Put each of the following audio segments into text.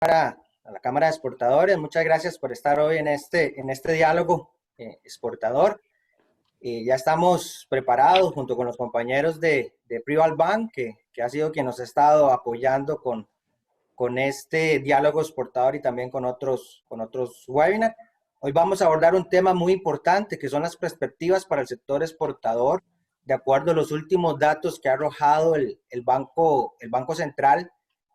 a la Cámara de Exportadores. Muchas gracias por estar hoy en este diálogo exportador. Ya estamos preparados junto con los compañeros de Prival Bank, que ha sido quien nos ha estado apoyando con este diálogo exportador y también con otros webinars. Hoy vamos a abordar un tema muy importante, que son las perspectivas para el sector exportador, de acuerdo a los últimos datos que ha arrojado el Banco Central.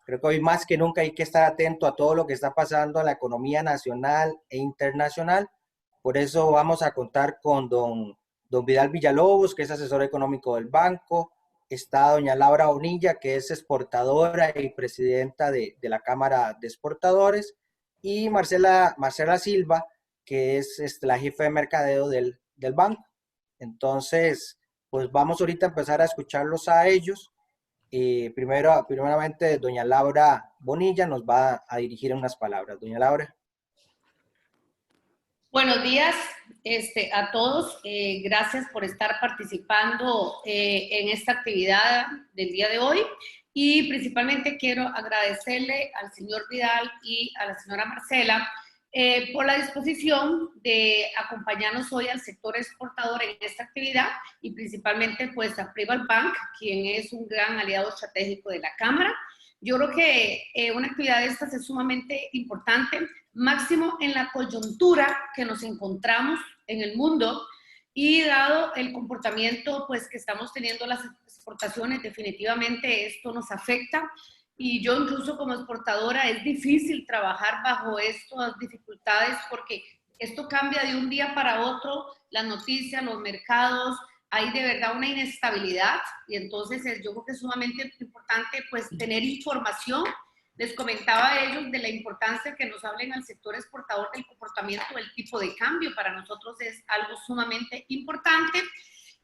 Creo que hoy más que nunca hay que estar atento a todo lo que está pasando en la economía nacional e internacional. Por eso vamos a contar con don Vidal Villalobos, que es asesor económico del banco. Está doña Laura Bonilla, que es exportadora y presidenta de la Cámara de Exportadores. Y Marcela Silva, que es la jefa de mercadeo del banco. Entonces, pues vamos ahorita a empezar a escucharlos a ellos. Primeramente, doña Laura Bonilla nos va a dirigir unas palabras. Doña Laura. Buenos días a todos. Gracias por estar participando en esta actividad del día de hoy. Y principalmente quiero agradecerle al señor Vidal y a la señora Marcela por la disposición de acompañarnos hoy al sector exportador en esta actividad y principalmente pues a Prival Bank, quien es un gran aliado estratégico de la Cámara. Yo creo que una actividad de estas es sumamente importante, máximo en la coyuntura que nos encontramos en el mundo y dado el comportamiento pues que estamos teniendo las exportaciones, definitivamente esto nos afecta. Y yo incluso como exportadora es difícil trabajar bajo estas dificultades porque esto cambia de un día para otro, las noticias, los mercados, hay de verdad una inestabilidad y entonces yo creo que es sumamente importante pues tener información. Les comentaba a ellos de la importancia que nos hablen al sector exportador del comportamiento del tipo de cambio. Para nosotros es algo sumamente importante.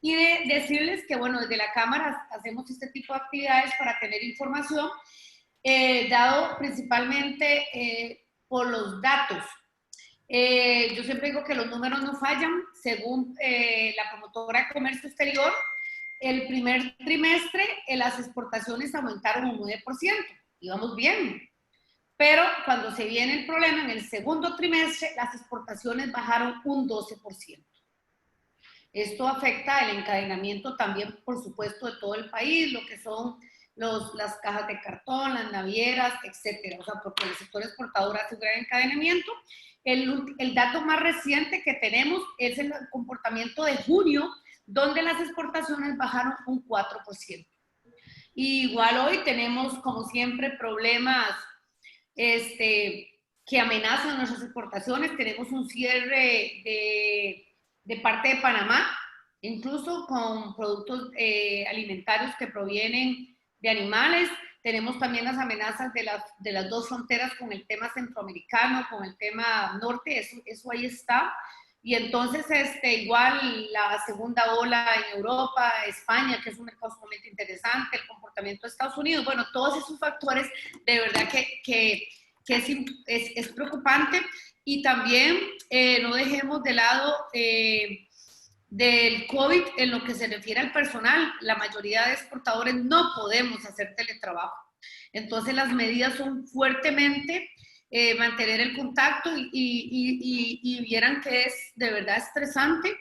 Y de decirles que, bueno, desde la Cámara hacemos este tipo de actividades para tener información, dado principalmente por los datos. Yo siempre digo que los números no fallan. Según la promotora de comercio exterior, el primer trimestre las exportaciones aumentaron un 9%. Íbamos bien. Pero cuando se viene el problema, en el segundo trimestre, las exportaciones bajaron un 12%. Esto afecta el encadenamiento también, por supuesto, de todo el país, lo que son las cajas de cartón, las navieras, etcétera. O sea, porque el sector exportador hace un gran encadenamiento. El dato más reciente que tenemos es el comportamiento de junio, donde las exportaciones bajaron un 4%. Y igual hoy tenemos, como siempre, problemas que amenazan nuestras exportaciones. Tenemos un cierre de parte de Panamá, incluso con productos alimentarios que provienen de animales. Tenemos también las amenazas de las dos fronteras con el tema centroamericano, con el tema norte, eso ahí está. Y entonces, igual la segunda ola en Europa, España, que es un mercado sumamente interesante, el comportamiento de Estados Unidos, bueno, todos esos factores de verdad que es preocupante. Y también no dejemos de lado del COVID en lo que se refiere al personal. La mayoría de exportadores no podemos hacer teletrabajo. Entonces las medidas son fuertemente mantener el contacto y vieran que es de verdad estresante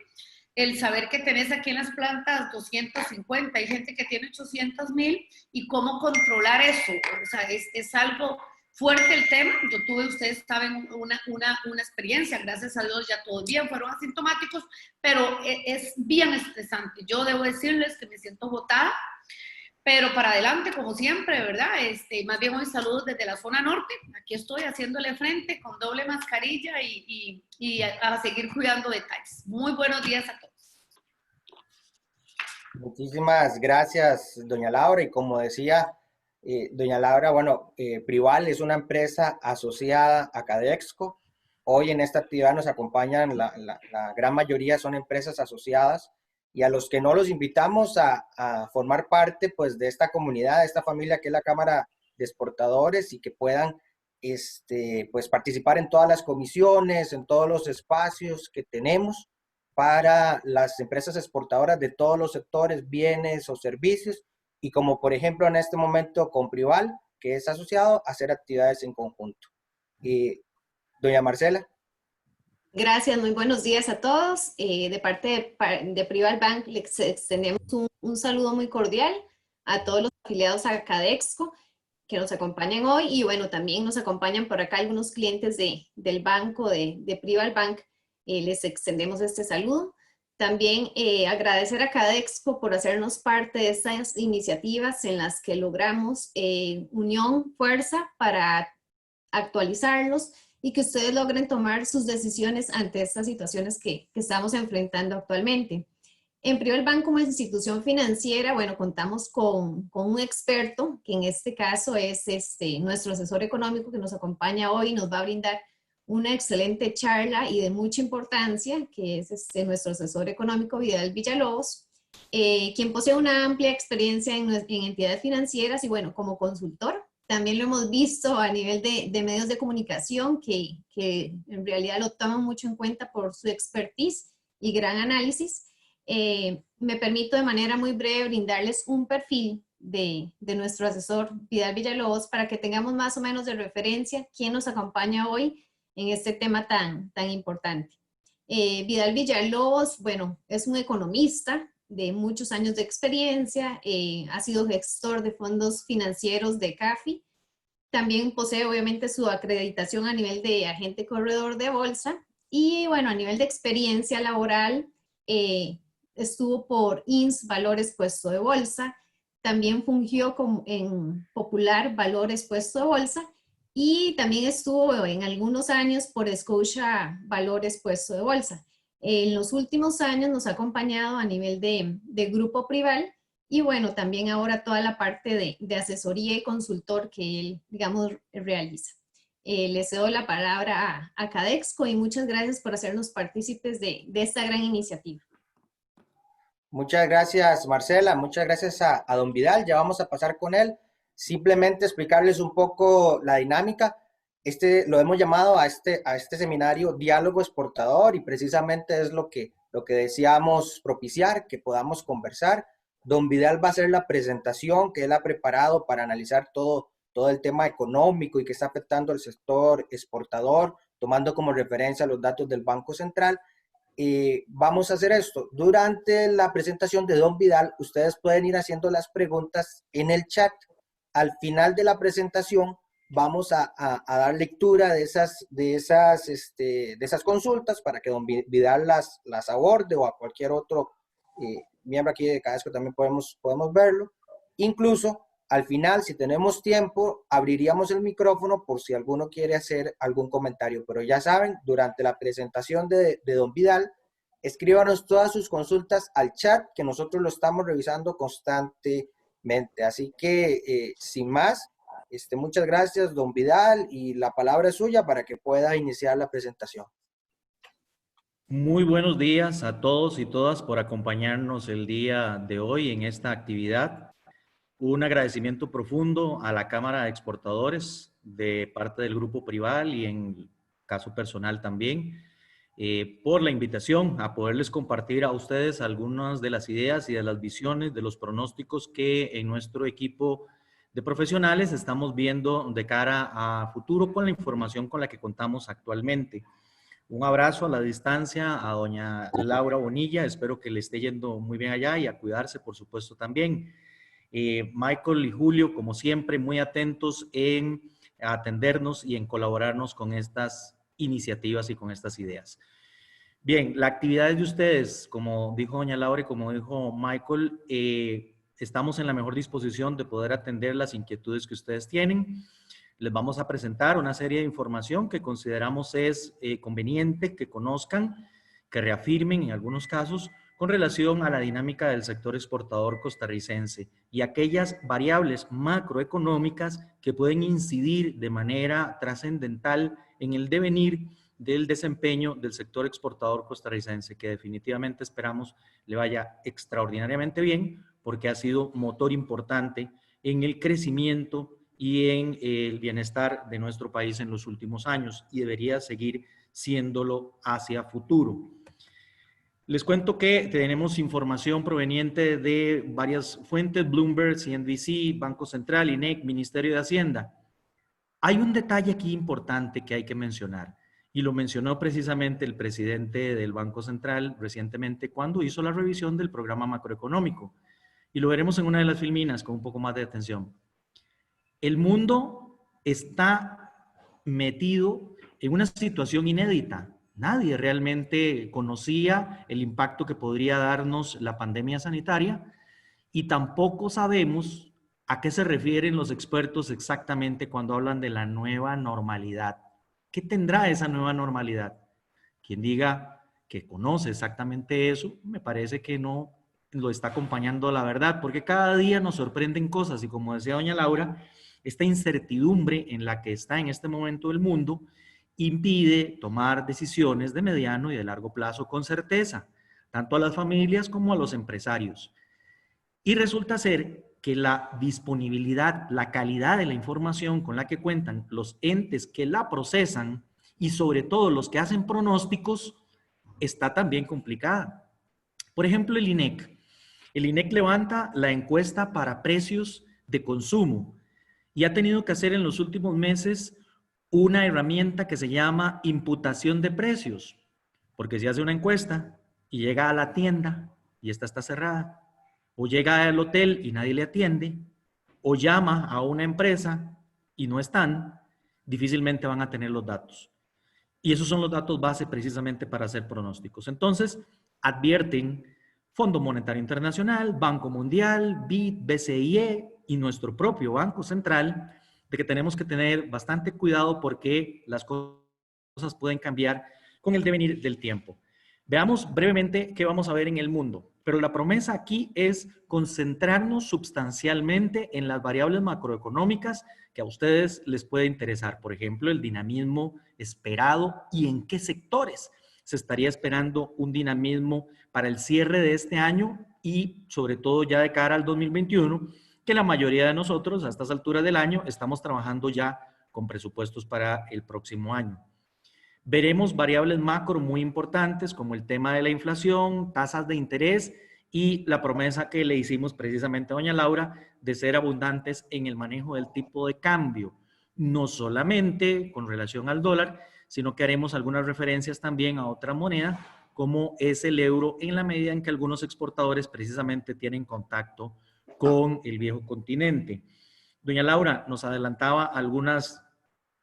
el saber que tenés aquí en las plantas 250, hay gente que tiene 800,000 y cómo controlar eso. O sea, es algo fuerte el tema. Yo tuve, ustedes saben, una experiencia, gracias a Dios ya todos bien, fueron asintomáticos, pero es bien estresante. Yo debo decirles que me siento agotada, pero para adelante, como siempre, ¿verdad? Más bien hoy saludos desde la zona norte. Aquí estoy haciéndole frente con doble mascarilla y a seguir cuidando detalles. Muy buenos días a todos. Muchísimas gracias, doña Laura. Y como decía doña Laura, bueno, Prival es una empresa asociada a Cadexco. Hoy en esta actividad nos acompañan, la gran mayoría son empresas asociadas, y a los que no los invitamos a formar parte pues de esta comunidad, de esta familia que es la Cámara de Exportadores, y que puedan pues participar en todas las comisiones, en todos los espacios que tenemos para las empresas exportadoras de todos los sectores, bienes o servicios. Y como por ejemplo en este momento con Prival, que es asociado a hacer actividades en conjunto. Doña Marcela. Gracias, muy buenos días a todos. De parte de Prival Bank les extendemos un saludo muy cordial a todos los afiliados a Cadexco que nos acompañan hoy, y bueno, también nos acompañan por acá algunos clientes del banco de Prival Bank. Les extendemos este saludo. También agradecer a Cadexco por hacernos parte de estas iniciativas en las que logramos unión, fuerza para actualizarlos y que ustedes logren tomar sus decisiones ante estas situaciones que estamos enfrentando actualmente. En Prival Bank, como institución financiera, bueno, contamos con un experto, que en este caso es nuestro asesor económico que nos acompaña hoy y nos va a brindar una excelente charla y de mucha importancia, que es nuestro asesor económico Vidal Villalobos, quien posee una amplia experiencia en entidades financieras y bueno, como consultor. También lo hemos visto a nivel de medios de comunicación que en realidad lo toman mucho en cuenta por su expertise y gran análisis. Me permito de manera muy breve brindarles un perfil de nuestro asesor Vidal Villalobos para que tengamos más o menos de referencia quién nos acompaña hoy en este tema tan importante. Vidal Villalobos, bueno, es un economista de muchos años de experiencia, ha sido gestor de fondos financieros de CAFI, también posee obviamente su acreditación a nivel de agente corredor de bolsa y bueno, a nivel de experiencia laboral, estuvo por INS Valores Puesto de Bolsa, también fungió en Popular Valores Puesto de Bolsa y también estuvo en algunos años por Scotia Valores Puesto de Bolsa. En los últimos años nos ha acompañado a nivel de Grupo Prival y bueno, también ahora toda la parte de asesoría y consultor que él, digamos, realiza. Le cedo la palabra a Cadexco y muchas gracias por hacernos partícipes de esta gran iniciativa. Muchas gracias, Marcela. Muchas gracias a don Vidal. Ya vamos a pasar con él. Simplemente explicarles un poco la dinámica. Lo hemos llamado a este seminario Diálogo Exportador y precisamente es lo que deseamos propiciar, que podamos conversar. Don Vidal va a hacer la presentación que él ha preparado para analizar todo el tema económico y que está afectando al sector exportador, tomando como referencia los datos del Banco Central. Vamos a hacer esto. Durante la presentación de don Vidal, ustedes pueden ir haciendo las preguntas en el chat. Al final de la presentación, vamos a dar lectura de esas consultas para que don Vidal las aborde o a cualquier otro miembro aquí de Cadexco también podemos verlo. Incluso al final, si tenemos tiempo, abriríamos el micrófono por si alguno quiere hacer algún comentario. Pero ya saben, durante la presentación de don Vidal, escríbanos todas sus consultas al chat, que nosotros lo estamos revisando constantemente. Así que, sin más, muchas gracias, don Vidal, y la palabra es suya para que pueda iniciar la presentación. Muy buenos días a todos y todas por acompañarnos el día de hoy en esta actividad. Un agradecimiento profundo a la Cámara de Exportadores de parte del Grupo Prival y en caso personal también por la invitación a poderles compartir a ustedes algunas de las ideas y de las visiones, de los pronósticos que en nuestro equipo de profesionales estamos viendo de cara a futuro con la información con la que contamos actualmente. Un abrazo a la distancia a doña Laura Bonilla, espero que le esté yendo muy bien allá y a cuidarse por supuesto también. Michael y Julio, como siempre, muy atentos en atendernos y en colaborarnos con estas iniciativas y con estas ideas. Bien, la actividad de ustedes, como dijo doña Laura y como dijo Michael, estamos en la mejor disposición de poder atender las inquietudes que ustedes tienen. Les vamos a presentar una serie de información que consideramos es conveniente que conozcan, que reafirmen en algunos casos, con relación a la dinámica del sector exportador costarricense y aquellas variables macroeconómicas que pueden incidir de manera trascendental en el devenir del desempeño del sector exportador costarricense, que definitivamente esperamos le vaya extraordinariamente bien, porque ha sido motor importante en el crecimiento y en el bienestar de nuestro país en los últimos años y debería seguir siéndolo hacia futuro. Les cuento que tenemos información proveniente de varias fuentes, Bloomberg, CNBC, Banco Central, INEC, Ministerio de Hacienda. Hay un detalle aquí importante que hay que mencionar, y lo mencionó precisamente el presidente del Banco Central recientemente cuando hizo la revisión del programa macroeconómico. Y lo veremos en una de las filminas con un poco más de atención. El mundo está metido en una situación inédita. Nadie realmente conocía el impacto que podría darnos la pandemia sanitaria y tampoco sabemos a qué se refieren los expertos exactamente cuando hablan de la nueva normalidad. ¿Qué tendrá esa nueva normalidad? Quien diga que conoce exactamente eso, me parece que no lo está acompañando la verdad, porque cada día nos sorprenden cosas y como decía doña Laura, esta incertidumbre en la que está en este momento el mundo impide tomar decisiones de mediano y de largo plazo con certeza, tanto a las familias como a los empresarios. Y resulta ser que la disponibilidad, la calidad de la información con la que cuentan los entes que la procesan y sobre todo los que hacen pronósticos está también complicada. Por ejemplo, el INEC. El INEC levanta la encuesta para precios de consumo y ha tenido que hacer en los últimos meses una herramienta que se llama imputación de precios, porque si hace una encuesta y llega a la tienda y esta está cerrada, o llega al hotel y nadie le atiende, o llama a una empresa y no están, difícilmente van a tener los datos. Y esos son los datos base precisamente para hacer pronósticos. Entonces, advierten Fondo Monetario Internacional, Banco Mundial, BID, BCE y nuestro propio Banco Central de que tenemos que tener bastante cuidado porque las cosas pueden cambiar con el devenir del tiempo. Veamos brevemente qué vamos a ver en el mundo, pero la promesa aquí es concentrarnos sustancialmente en las variables macroeconómicas que a ustedes les puede interesar. Por ejemplo, el dinamismo esperado y en qué sectores se estaría esperando un dinamismo para el cierre de este año y sobre todo ya de cara al 2021, que la mayoría de nosotros a estas alturas del año estamos trabajando ya con presupuestos para el próximo año. Veremos variables macro muy importantes como el tema de la inflación, tasas de interés y la promesa que le hicimos precisamente a doña Laura de ser abundantes en el manejo del tipo de cambio, no solamente con relación al dólar, sino que haremos algunas referencias también a otra moneda como es el euro en la medida en que algunos exportadores precisamente tienen contacto con el viejo continente. Doña Laura nos adelantaba algunas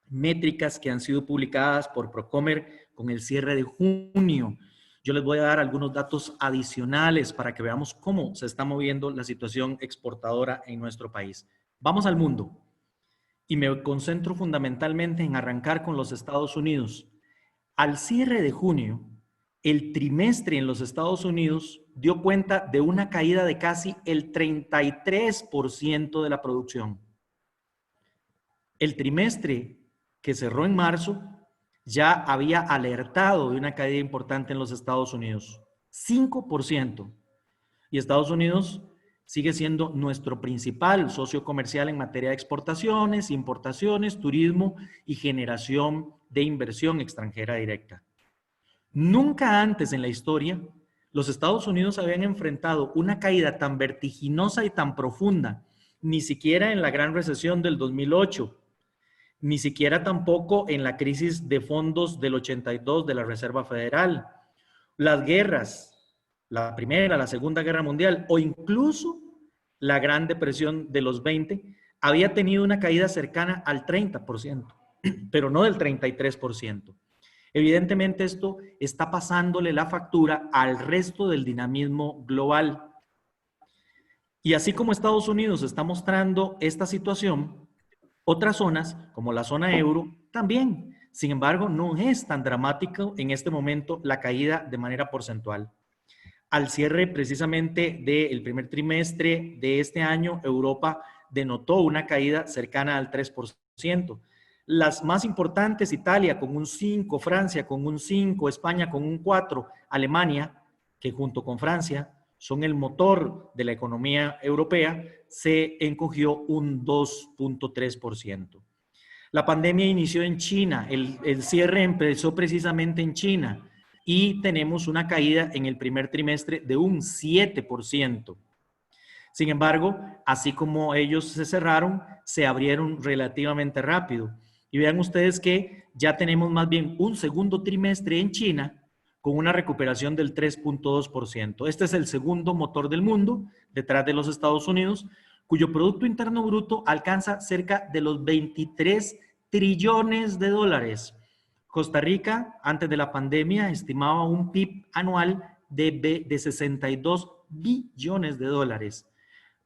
métricas que han sido publicadas por Procomer con el cierre de junio. Yo les voy a dar algunos datos adicionales para que veamos cómo se está moviendo la situación exportadora en nuestro país. Vamos al mundo y me concentro fundamentalmente en arrancar con los Estados Unidos. Al cierre de junio, el trimestre en los Estados Unidos dio cuenta de una caída de casi el 33% de la producción. El trimestre que cerró en marzo ya había alertado de una caída importante en los Estados Unidos, 5%. Y Estados Unidos sigue siendo nuestro principal socio comercial en materia de exportaciones, importaciones, turismo y generación de inversión extranjera directa. Nunca antes en la historia los Estados Unidos habían enfrentado una caída tan vertiginosa y tan profunda, ni siquiera en la gran recesión del 2008, ni siquiera tampoco en la crisis de fondos del 82 de la Reserva Federal. Las guerras, la Primera, la Segunda Guerra Mundial o incluso la Gran Depresión de los 20, había tenido una caída cercana al 30%, pero no del 33%. Evidentemente esto está pasándole la factura al resto del dinamismo global. Y así como Estados Unidos está mostrando esta situación, otras zonas, como la zona euro, también. Sin embargo, no es tan dramático en este momento la caída de manera porcentual. Al cierre precisamente del primer trimestre de este año, Europa denotó una caída cercana al 3%. Las más importantes, Italia con un 5%, Francia con un 5%, España con un 4%, Alemania, que junto con Francia son el motor de la economía europea, se encogió un 2.3%. La pandemia inició en China, el cierre empezó precisamente en China y tenemos una caída en el primer trimestre de un 7%. Sin embargo, así como ellos se cerraron, se abrieron relativamente rápido. Y vean ustedes que ya tenemos más bien un segundo trimestre en China con una recuperación del 3.2%. Este es el segundo motor del mundo, detrás de los Estados Unidos, cuyo Producto Interno Bruto alcanza cerca de los 23 trillones de dólares. Costa Rica, antes de la pandemia, estimaba un PIB anual de 62 billones de dólares.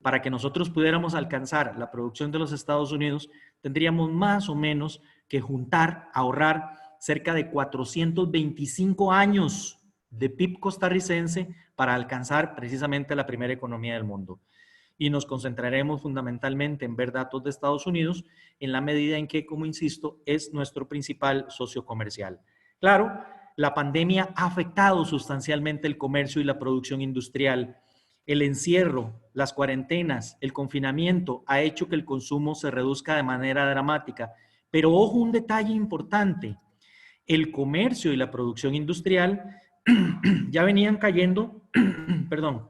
Para que nosotros pudiéramos alcanzar la producción de los Estados Unidos, tendríamos más o menos que juntar, ahorrar cerca de 425 años de PIB costarricense para alcanzar precisamente la primera economía del mundo. Y nos concentraremos fundamentalmente en ver datos de Estados Unidos en la medida en que, como insisto, es nuestro principal socio comercial. Claro, la pandemia ha afectado sustancialmente el comercio y la producción industrial. El encierro, las cuarentenas, el confinamiento ha hecho que el consumo se reduzca de manera dramática. Pero ojo, un detalle importante. El comercio y la producción industrial ya venían cayendo, perdón,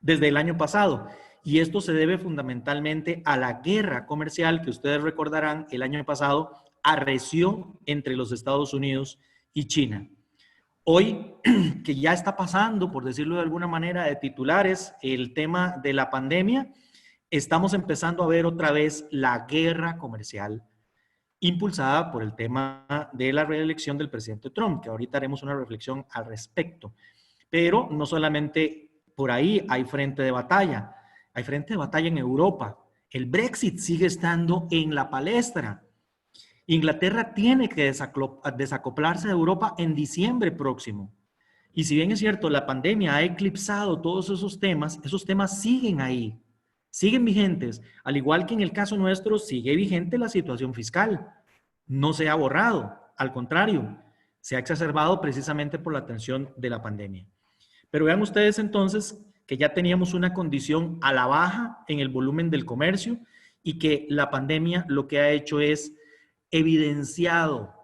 desde el año pasado. Y esto se debe fundamentalmente a la guerra comercial que ustedes recordarán el año pasado arreció entre los Estados Unidos y China. Hoy, que ya está pasando, por decirlo de alguna manera, de titulares, el tema de la pandemia, estamos empezando a ver otra vez la guerra comercial impulsada por el tema de la reelección del presidente Trump, que ahorita haremos una reflexión al respecto. Pero no solamente por ahí hay frente de batalla en Europa. El Brexit sigue estando en la palestra. Inglaterra tiene que desacoplarse de Europa en diciembre próximo. Y si bien es cierto, la pandemia ha eclipsado todos esos temas siguen ahí, siguen vigentes. Al igual que en el caso nuestro, sigue vigente la situación fiscal. No se ha borrado, al contrario, se ha exacerbado precisamente por la tensión de la pandemia. Pero vean ustedes entonces que ya teníamos una condición a la baja en el volumen del comercio y que la pandemia lo que ha hecho es evidenciado,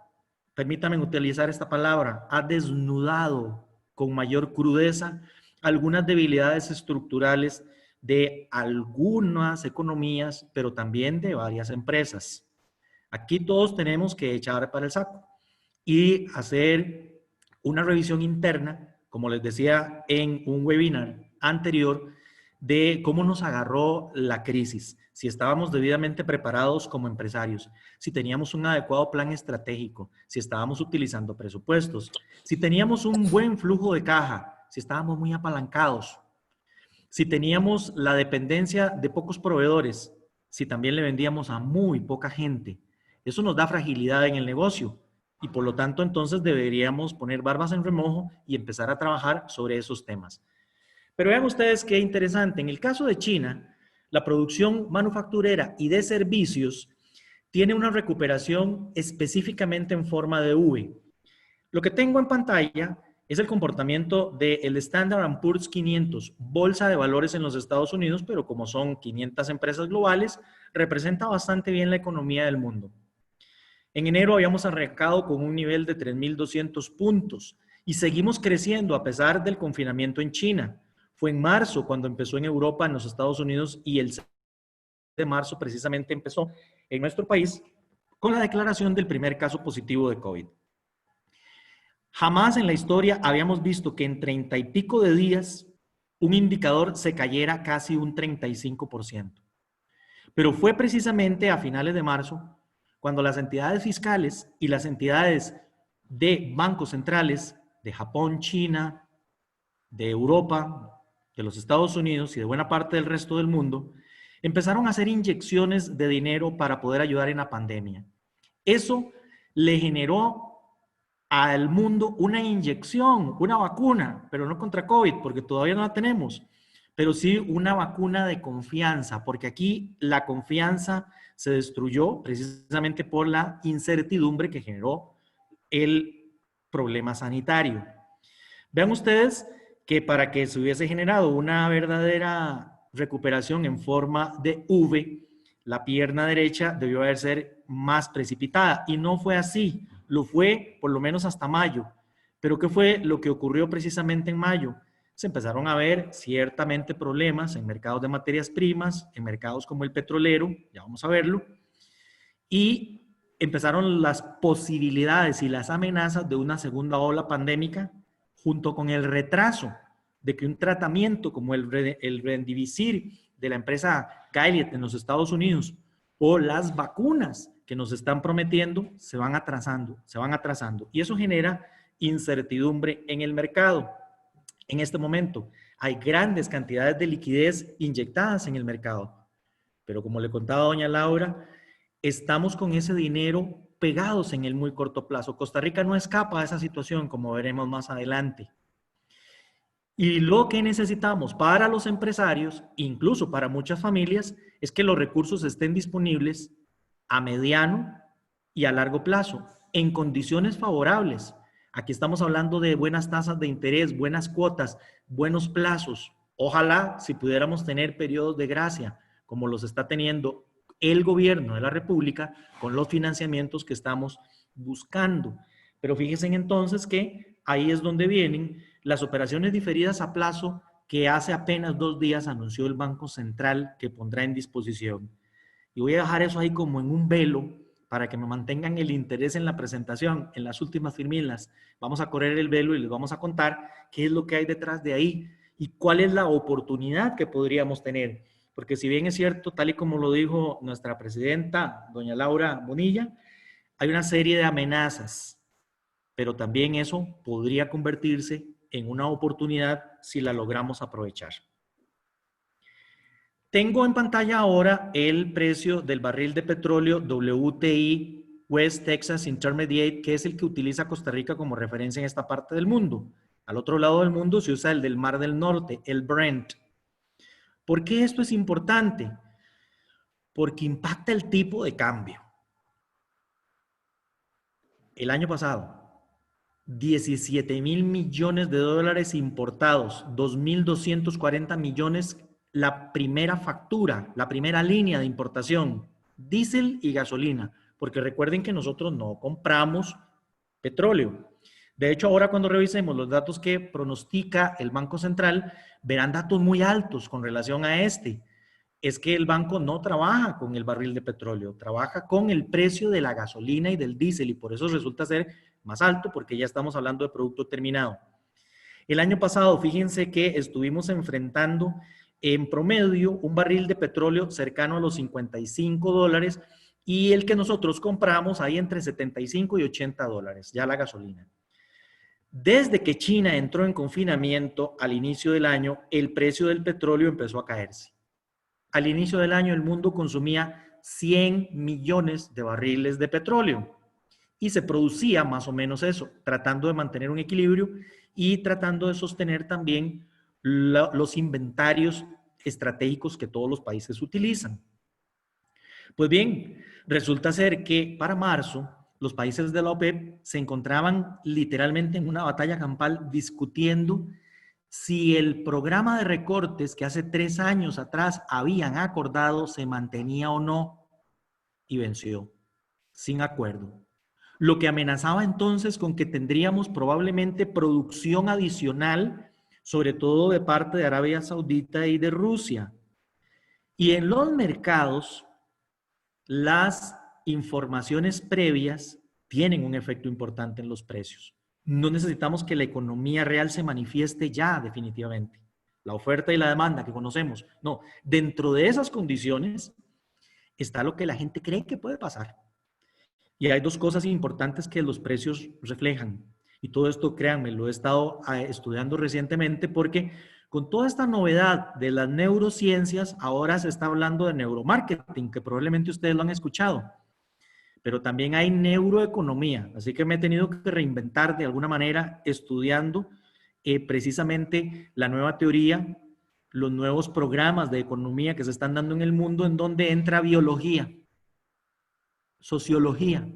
permítanme utilizar esta palabra, ha desnudado con mayor crudeza algunas debilidades estructurales de algunas economías, pero también de varias empresas. Aquí todos tenemos que echar para el saco y hacer una revisión interna, como les decía en un webinar anterior, de cómo nos agarró la crisis, si estábamos debidamente preparados como empresarios, si teníamos un adecuado plan estratégico, si estábamos utilizando presupuestos, si teníamos un buen flujo de caja, si estábamos muy apalancados, si teníamos la dependencia de pocos proveedores, si también le vendíamos a muy poca gente. Eso nos da fragilidad en el negocio y por lo tanto entonces deberíamos poner barbas en remojo y empezar a trabajar sobre esos temas. Pero vean ustedes qué interesante. En el caso de China, la producción manufacturera y de servicios tiene una recuperación específicamente en forma de V. Lo que tengo en pantalla es el comportamiento del Standard & Poor's 500, bolsa de valores en los Estados Unidos, pero como son 500 empresas globales, representa bastante bien la economía del mundo. En enero habíamos arrancado con un nivel de 3.200 puntos y seguimos creciendo a pesar del confinamiento en China. Fue en marzo cuando empezó en Europa, en los Estados Unidos, y el 6 de marzo precisamente empezó en nuestro país con la declaración del primer caso positivo de COVID. Jamás en la historia habíamos visto que en 30 y pico de días un indicador se cayera casi un 35%. Pero fue precisamente a finales de marzo cuando las entidades fiscales y las entidades de bancos centrales de Japón, China, de Europa, de los Estados Unidos y de buena parte del resto del mundo, empezaron a hacer inyecciones de dinero para poder ayudar en la pandemia. Eso le generó al mundo una inyección, una vacuna, pero no contra COVID, porque todavía no la tenemos, pero sí una vacuna de confianza, porque aquí la confianza se destruyó precisamente por la incertidumbre que generó el problema sanitario. Vean ustedes que para que se hubiese generado una verdadera recuperación en forma de V, la pierna derecha debió ser más precipitada y no fue así, lo fue por lo menos hasta mayo, Pero ¿qué fue lo que ocurrió precisamente en mayo? Se empezaron a ver ciertamente problemas en mercados de materias primas, en mercados como el petrolero, ya vamos a verlo, y empezaron las posibilidades y las amenazas de una segunda ola pandémica, junto con el retraso de que un tratamiento como el Remdesivir de la empresa Gilead en los Estados Unidos o las vacunas que nos están prometiendo se van atrasando. Y eso genera incertidumbre en el mercado. En este momento hay grandes cantidades de liquidez inyectadas en el mercado. Pero como le contaba doña Laura, estamos con ese dinero pegados en el muy corto plazo. Costa Rica no escapa de esa situación, como veremos más adelante. Y lo que necesitamos para los empresarios, incluso para muchas familias, es que los recursos estén disponibles a mediano y a largo plazo, en condiciones favorables. Aquí estamos hablando de buenas tasas de interés, buenas cuotas, buenos plazos. Ojalá si pudiéramos tener periodos de gracia, como los está teniendo el gobierno de la República con los financiamientos que estamos buscando. Pero fíjense entonces que ahí es donde vienen las operaciones diferidas a plazo que hace apenas 2 días anunció el Banco Central que pondrá en disposición. Y voy a dejar eso ahí como en un velo para que me mantengan el interés en la presentación, en las últimas firmilas. Vamos a correr el velo y les vamos a contar qué es lo que hay detrás de ahí y cuál es la oportunidad que podríamos tener. Porque si bien es cierto, tal y como lo dijo nuestra presidenta, doña Laura Bonilla, hay una serie de amenazas, pero también eso podría convertirse en una oportunidad si la logramos aprovechar. Tengo en pantalla ahora el precio del barril de petróleo WTI West Texas Intermediate, que es el que utiliza Costa Rica como referencia en esta parte del mundo. Al otro lado del mundo se usa el del Mar del Norte, el Brent. ¿Por qué esto es importante? Porque impacta el tipo de cambio. El año pasado, 17,000 millones de dólares importados, 2,240 millones la primera factura, la primera línea de importación, diésel y gasolina, porque recuerden que nosotros no compramos petróleo. De hecho, ahora cuando revisemos los datos que pronostica el Banco Central, verán datos muy altos con relación a este. Es que el banco no trabaja con el barril de petróleo, trabaja con el precio de la gasolina y del diésel, y por eso resulta ser más alto, porque ya estamos hablando de producto terminado. El año pasado, fíjense que estuvimos enfrentando en promedio un barril de petróleo cercano a los 55 dólares y el que nosotros compramos ahí entre 75 y 80 dólares, ya la gasolina. Desde que China entró en confinamiento al inicio del año, el precio del petróleo empezó a caerse. Al inicio del año el mundo consumía 100 millones de barriles de petróleo y se producía más o menos eso, tratando de mantener un equilibrio y tratando de sostener también los inventarios estratégicos que todos los países utilizan. Pues bien, resulta ser que para marzo los países de la OPEP se encontraban literalmente en una batalla campal discutiendo si el programa de recortes que hace 3 años atrás habían acordado se mantenía o no, y venció, sin acuerdo. Lo que amenazaba entonces con que tendríamos probablemente producción adicional, sobre todo de parte de Arabia Saudita y de Rusia. Y en los mercados, las informaciones previas tienen un efecto importante en los precios. No necesitamos que la economía real se manifieste ya definitivamente. La oferta y la demanda que conocemos. No, dentro de esas condiciones está lo que la gente cree que puede pasar. Y hay 2 cosas importantes que los precios reflejan. Y todo esto, créanme, lo he estado estudiando recientemente porque con toda esta novedad de las neurociencias, ahora se está hablando de neuromarketing, que probablemente ustedes lo han escuchado. Pero también hay neuroeconomía, así que me he tenido que reinventar de alguna manera estudiando precisamente la nueva teoría, los nuevos programas de economía que se están dando en el mundo, en donde entra biología, sociología.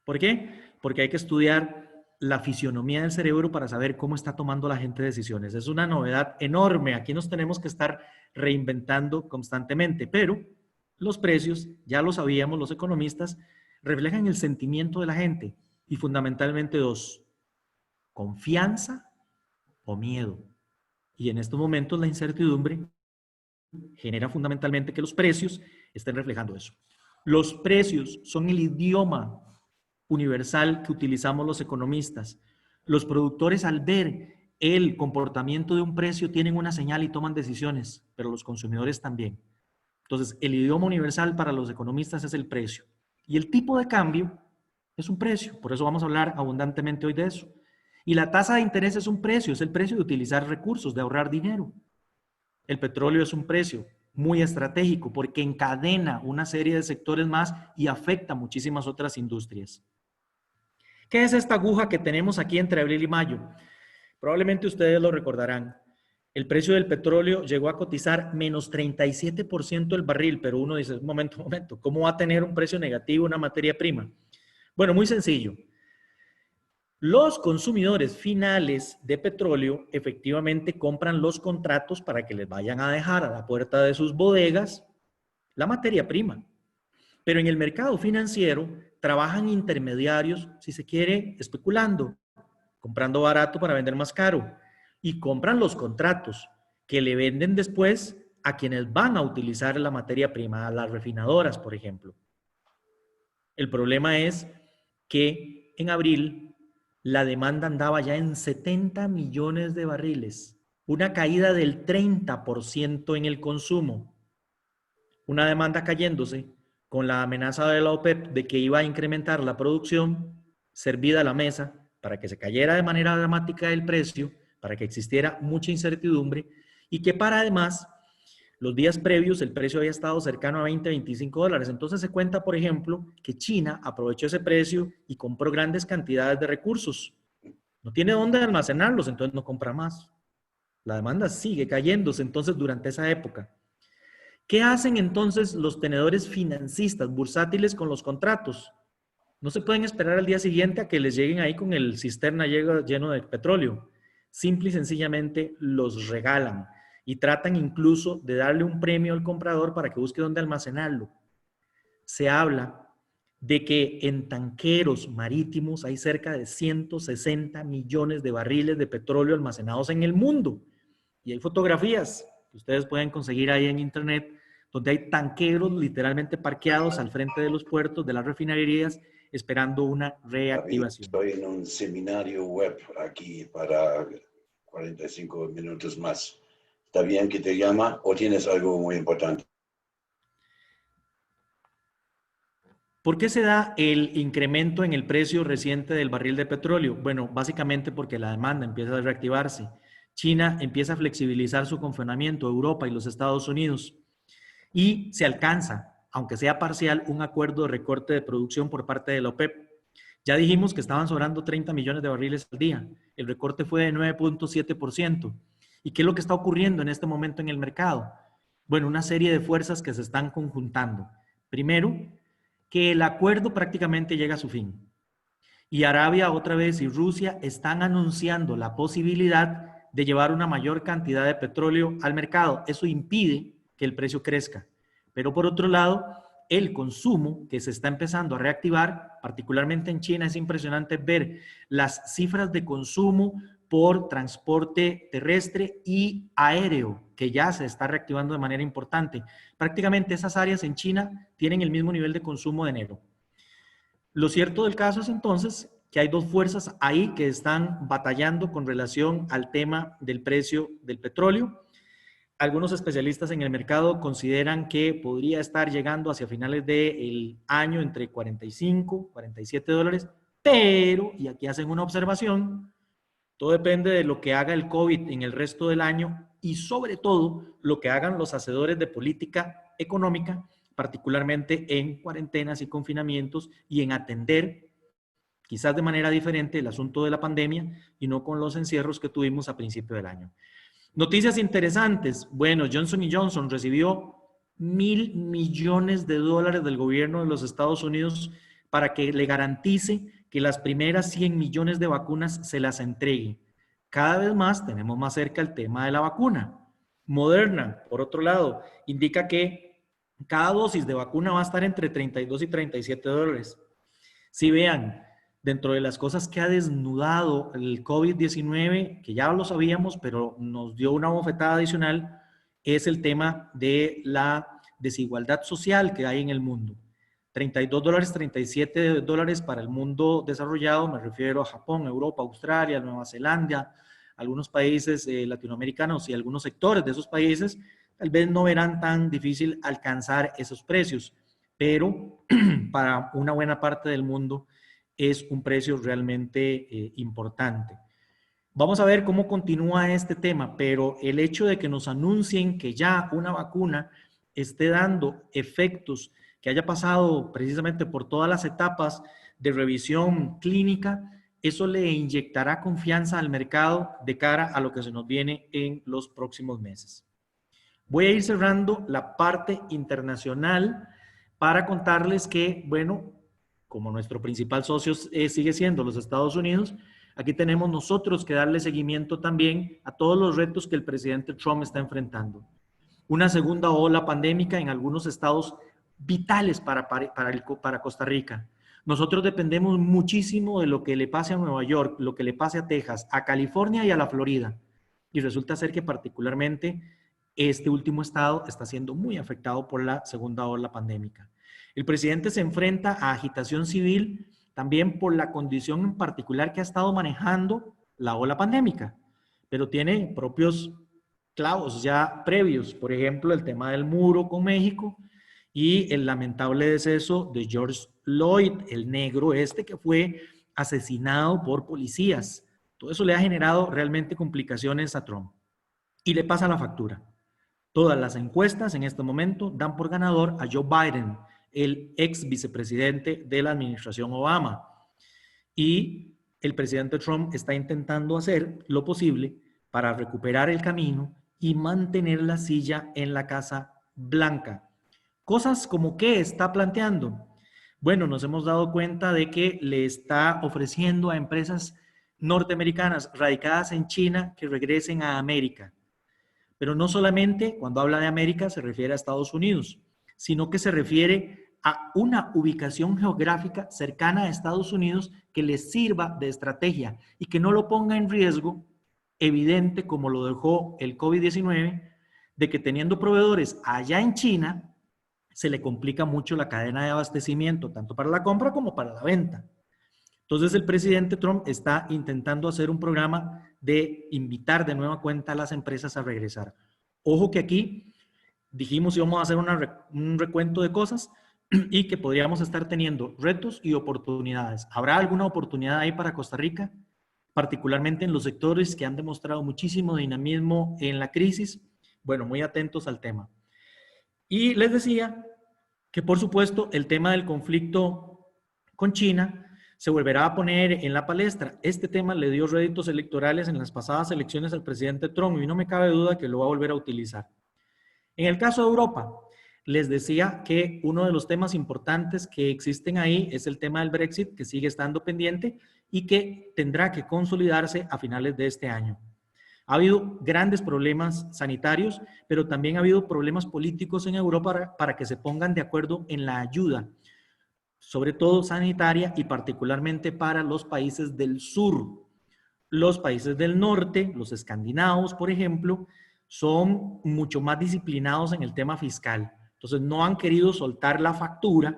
¿Por qué? Porque hay que estudiar la fisionomía del cerebro para saber cómo está tomando la gente decisiones. Es una novedad enorme, aquí nos tenemos que estar reinventando constantemente, pero los precios, ya lo sabíamos los economistas, reflejan el sentimiento de la gente y fundamentalmente 2. confianza o miedo. Y en estos momentos la incertidumbre genera fundamentalmente que los precios estén reflejando eso. Los precios son el idioma universal que utilizamos los economistas. Los productores, al ver el comportamiento de un precio, tienen una señal y toman decisiones, pero los consumidores también. Entonces, el idioma universal para los economistas es el precio. Y el tipo de cambio es un precio. Por eso vamos a hablar abundantemente hoy de eso. Y la tasa de interés es un precio, es el precio de utilizar recursos, de ahorrar dinero. El petróleo es un precio muy estratégico porque encadena una serie de sectores más y afecta a muchísimas otras industrias. ¿Qué es esta aguja que tenemos aquí entre abril y mayo? Probablemente ustedes lo recordarán. El precio del petróleo llegó a cotizar menos 37% el barril, pero uno dice, un momento, ¿cómo va a tener un precio negativo una materia prima? Bueno, muy sencillo. Los consumidores finales de petróleo efectivamente compran los contratos para que les vayan a dejar a la puerta de sus bodegas la materia prima. Pero en el mercado financiero trabajan intermediarios, si se quiere, especulando, comprando barato para vender más caro, y compran los contratos que le venden después a quienes van a utilizar la materia prima, a las refinadoras, por ejemplo. El problema es que en abril la demanda andaba ya en 70 millones de barriles, una caída del 30% en el consumo, una demanda cayéndose con la amenaza de la OPEP de que iba a incrementar la producción servida a la mesa para que se cayera de manera dramática el precio, para que existiera mucha incertidumbre y que para además los días previos el precio había estado cercano a 20, 25 dólares. Entonces se cuenta, por ejemplo, que China aprovechó ese precio y compró grandes cantidades de recursos. No tiene dónde almacenarlos, entonces no compra más. La demanda sigue cayéndose entonces durante esa época. ¿Qué hacen entonces los tenedores financistas bursátiles con los contratos? No se pueden esperar al día siguiente a que les lleguen ahí con el cisterna lleno de petróleo. Simple y sencillamente los regalan y tratan incluso de darle un premio al comprador para que busque dónde almacenarlo. Se habla de que en tanqueros marítimos hay cerca de 160 millones de barriles de petróleo almacenados en el mundo. Y hay fotografías que ustedes pueden conseguir ahí en internet, donde hay tanqueros literalmente parqueados al frente de los puertos, de las refinerías, esperando una reactivación. Estoy en un seminario web aquí para 45 minutos más. ¿Está bien que te llama o tienes algo muy importante? ¿Por qué se da el incremento en el precio reciente del barril de petróleo? Bueno, básicamente porque la demanda empieza a reactivarse. China empieza a flexibilizar su confinamiento, Europa y los Estados Unidos, y se alcanza, aunque sea parcial, un acuerdo de recorte de producción por parte de la OPEP. Ya dijimos que estaban sobrando 30 millones de barriles al día. El recorte fue de 9.7%. ¿Y qué es lo que está ocurriendo en este momento en el mercado? Bueno, una serie de fuerzas que se están conjuntando. Primero, que el acuerdo prácticamente llega a su fin. Y Arabia otra vez y Rusia están anunciando la posibilidad de llevar una mayor cantidad de petróleo al mercado. Eso impide que el precio crezca. Pero por otro lado, el consumo que se está empezando a reactivar, particularmente en China, es impresionante ver las cifras de consumo por transporte terrestre y aéreo, que ya se está reactivando de manera importante. Prácticamente esas áreas en China tienen el mismo nivel de consumo de enero. Lo cierto del caso es entonces que hay dos fuerzas ahí que están batallando con relación al tema del precio del petróleo. Algunos especialistas en el mercado consideran que podría estar llegando hacia finales del año entre 45, 47 dólares, pero, y aquí hacen una observación, todo depende de lo que haga el COVID en el resto del año y sobre todo lo que hagan los hacedores de política económica, particularmente en cuarentenas y confinamientos y en atender quizás de manera diferente el asunto de la pandemia y no con los encierros que tuvimos a principio del año. Noticias interesantes. Bueno, Johnson & Johnson recibió $1,000 millones del gobierno de los Estados Unidos para que le garantice que las primeras 100 millones de vacunas se las entregue. Cada vez más tenemos más cerca el tema de la vacuna. Moderna, por otro lado, indica que cada dosis de vacuna va a estar entre 32 y 37 dólares. Si vean, dentro de las cosas que ha desnudado el COVID-19, que ya lo sabíamos, pero nos dio una bofetada adicional, es el tema de la desigualdad social que hay en el mundo. $32, $37 para el mundo desarrollado, me refiero a Japón, Europa, Australia, Nueva Zelanda, algunos países latinoamericanos y algunos sectores de esos países, tal vez no verán tan difícil alcanzar esos precios, pero para una buena parte del mundo es un precio realmente importante. Vamos a ver cómo continúa este tema, pero el hecho de que nos anuncien que ya una vacuna esté dando efectos, que haya pasado precisamente por todas las etapas de revisión clínica, eso le inyectará confianza al mercado de cara a lo que se nos viene en los próximos meses. Voy a ir cerrando la parte internacional para contarles que, bueno, como nuestro principal socio sigue siendo los Estados Unidos, aquí tenemos nosotros que darle seguimiento también a todos los retos que el presidente Trump está enfrentando. Una segunda ola pandémica en algunos estados vitales para Costa Rica. Nosotros dependemos muchísimo de lo que le pase a Nueva York, lo que le pase a Texas, a California y a la Florida. Y resulta ser que particularmente este último estado está siendo muy afectado por la segunda ola pandémica. El presidente se enfrenta a agitación civil también por la condición en particular que ha estado manejando la ola pandémica, pero tiene propios clavos ya previos, por ejemplo, el tema del muro con México y el lamentable deceso de George Floyd, el negro este que fue asesinado por policías. Todo eso le ha generado realmente complicaciones a Trump. Y le pasa la factura. Todas las encuestas en este momento dan por ganador a Joe Biden, el ex vicepresidente de la administración Obama. Y el presidente Trump está intentando hacer lo posible para recuperar el camino y mantener la silla en la Casa Blanca. Cosas como ¿qué está planteando? Bueno, nos hemos dado cuenta de que le está ofreciendo a empresas norteamericanas radicadas en China que regresen a América. Pero no solamente cuando habla de América se refiere a Estados Unidos, sino que se refiere a una ubicación geográfica cercana a Estados Unidos que les sirva de estrategia y que no lo ponga en riesgo, evidente como lo dejó el COVID-19, de que teniendo proveedores allá en China, se le complica mucho la cadena de abastecimiento, tanto para la compra como para la venta. Entonces el presidente Trump está intentando hacer un programa de invitar de nueva cuenta a las empresas a regresar. Ojo que aquí dijimos íbamos a hacer un recuento de cosas y que podríamos estar teniendo retos y oportunidades. ¿Habrá alguna oportunidad ahí para Costa Rica? Particularmente en los sectores que han demostrado muchísimo dinamismo en la crisis. Bueno, muy atentos al tema. Y les decía que, por supuesto, el tema del conflicto con China se volverá a poner en la palestra. Este tema le dio réditos electorales en las pasadas elecciones al presidente Trump y no me cabe duda que lo va a volver a utilizar. En el caso de Europa, les decía que uno de los temas importantes que existen ahí es el tema del Brexit, que sigue estando pendiente y que tendrá que consolidarse a finales de este año. Ha habido grandes problemas sanitarios, pero también ha habido problemas políticos en Europa para que se pongan de acuerdo en la ayuda, sobre todo sanitaria y particularmente para los países del sur. Los países del norte, los escandinavos, por ejemplo, son mucho más disciplinados en el tema fiscal. Entonces no han querido soltar la factura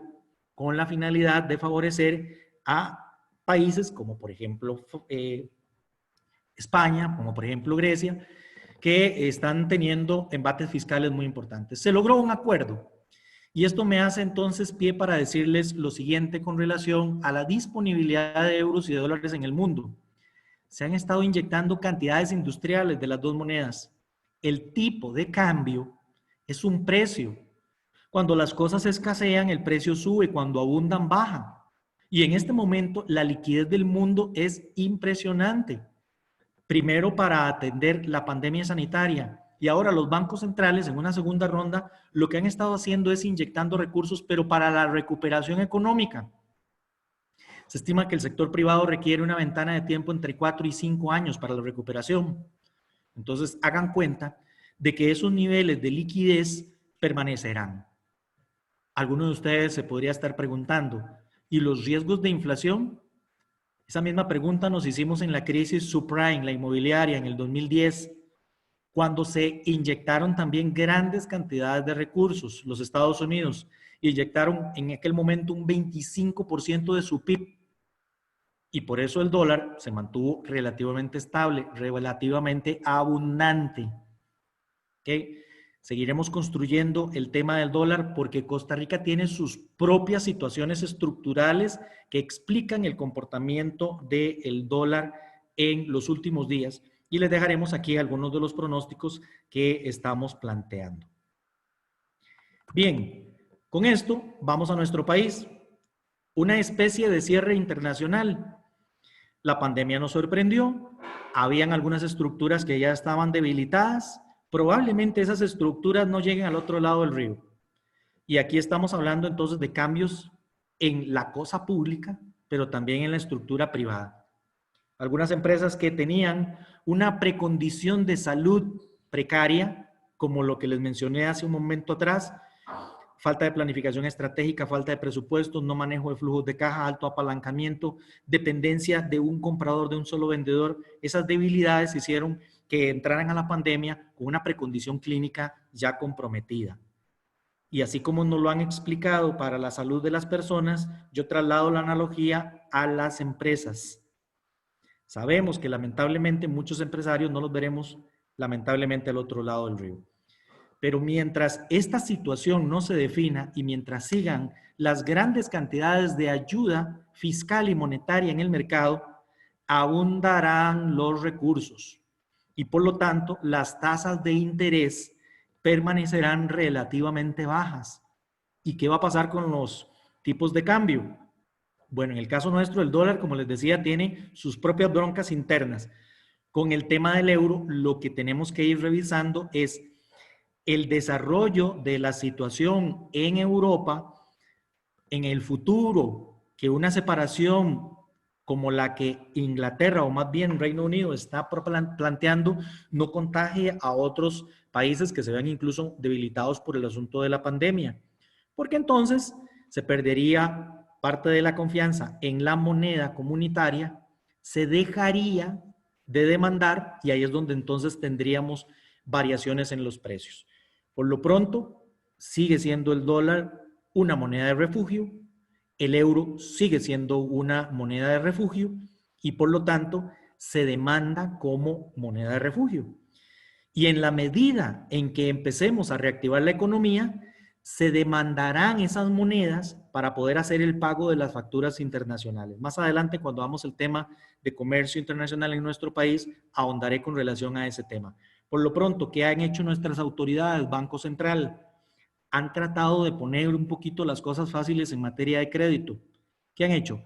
con la finalidad de favorecer a países como por ejemplo España, como por ejemplo Grecia, que están teniendo embates fiscales muy importantes. Se logró un acuerdo y esto me hace entonces pie para decirles lo siguiente con relación a la disponibilidad de euros y de dólares en el mundo. Se han estado inyectando cantidades industriales de las dos monedas. El tipo de cambio es un precio. Cuando las cosas escasean, el precio sube, cuando abundan, baja. Y en este momento la liquidez del mundo es impresionante. Primero para atender la pandemia sanitaria y ahora los bancos centrales en una segunda ronda lo que han estado haciendo es inyectando recursos pero para la recuperación económica. Se estima que el sector privado requiere una ventana de tiempo entre 4 y 5 años para la recuperación. Entonces hagan cuenta de que esos niveles de liquidez permanecerán. Alguno de ustedes se podría estar preguntando, ¿y los riesgos de inflación? Esa misma pregunta nos hicimos en la crisis subprime, la inmobiliaria, en el 2010, cuando se inyectaron también grandes cantidades de recursos. Los Estados Unidos inyectaron en aquel momento un 25% de su PIB. Y por eso el dólar se mantuvo relativamente estable, relativamente abundante. ¿Okay? Seguiremos construyendo el tema del dólar porque Costa Rica tiene sus propias situaciones estructurales que explican el comportamiento del dólar en los últimos días. Y les dejaremos aquí algunos de los pronósticos que estamos planteando. Bien, con esto vamos a nuestro país. Una especie de cierre internacional. La pandemia nos sorprendió, habían algunas estructuras que ya estaban debilitadas, probablemente esas estructuras no lleguen al otro lado del río. Y aquí estamos hablando entonces de cambios en la cosa pública, pero también en la estructura privada. Algunas empresas que tenían una precondición de salud precaria, como lo que les mencioné hace un momento atrás, falta de planificación estratégica, falta de presupuestos, no manejo de flujos de caja, alto apalancamiento, dependencia de un comprador, de un solo vendedor. Esas debilidades hicieron que entraran a la pandemia con una precondición clínica ya comprometida. Y así como nos lo han explicado para la salud de las personas, yo traslado la analogía a las empresas. Sabemos que lamentablemente muchos empresarios no los veremos lamentablemente al otro lado del río. Pero mientras esta situación no se defina y mientras sigan las grandes cantidades de ayuda fiscal y monetaria en el mercado, abundarán los recursos y por lo tanto las tasas de interés permanecerán relativamente bajas. ¿Y qué va a pasar con los tipos de cambio? Bueno, en el caso nuestro, el dólar, como les decía, tiene sus propias broncas internas. Con el tema del euro, lo que tenemos que ir revisando es el desarrollo de la situación en Europa en el futuro, que una separación como la que Inglaterra o más bien Reino Unido está planteando no contagie a otros países que se vean incluso debilitados por el asunto de la pandemia, porque entonces se perdería parte de la confianza en la moneda comunitaria, se dejaría de demandar y ahí es donde entonces tendríamos variaciones en los precios. Por lo pronto, sigue siendo el dólar una moneda de refugio, el euro sigue siendo una moneda de refugio y por lo tanto se demanda como moneda de refugio. Y en la medida en que empecemos a reactivar la economía, se demandarán esas monedas para poder hacer el pago de las facturas internacionales. Más adelante, cuando hagamos el tema de comercio internacional en nuestro país, ahondaré con relación a ese tema. Por lo pronto, ¿qué han hecho nuestras autoridades? Banco Central han tratado de poner un poquito las cosas fáciles en materia de crédito. ¿Qué han hecho?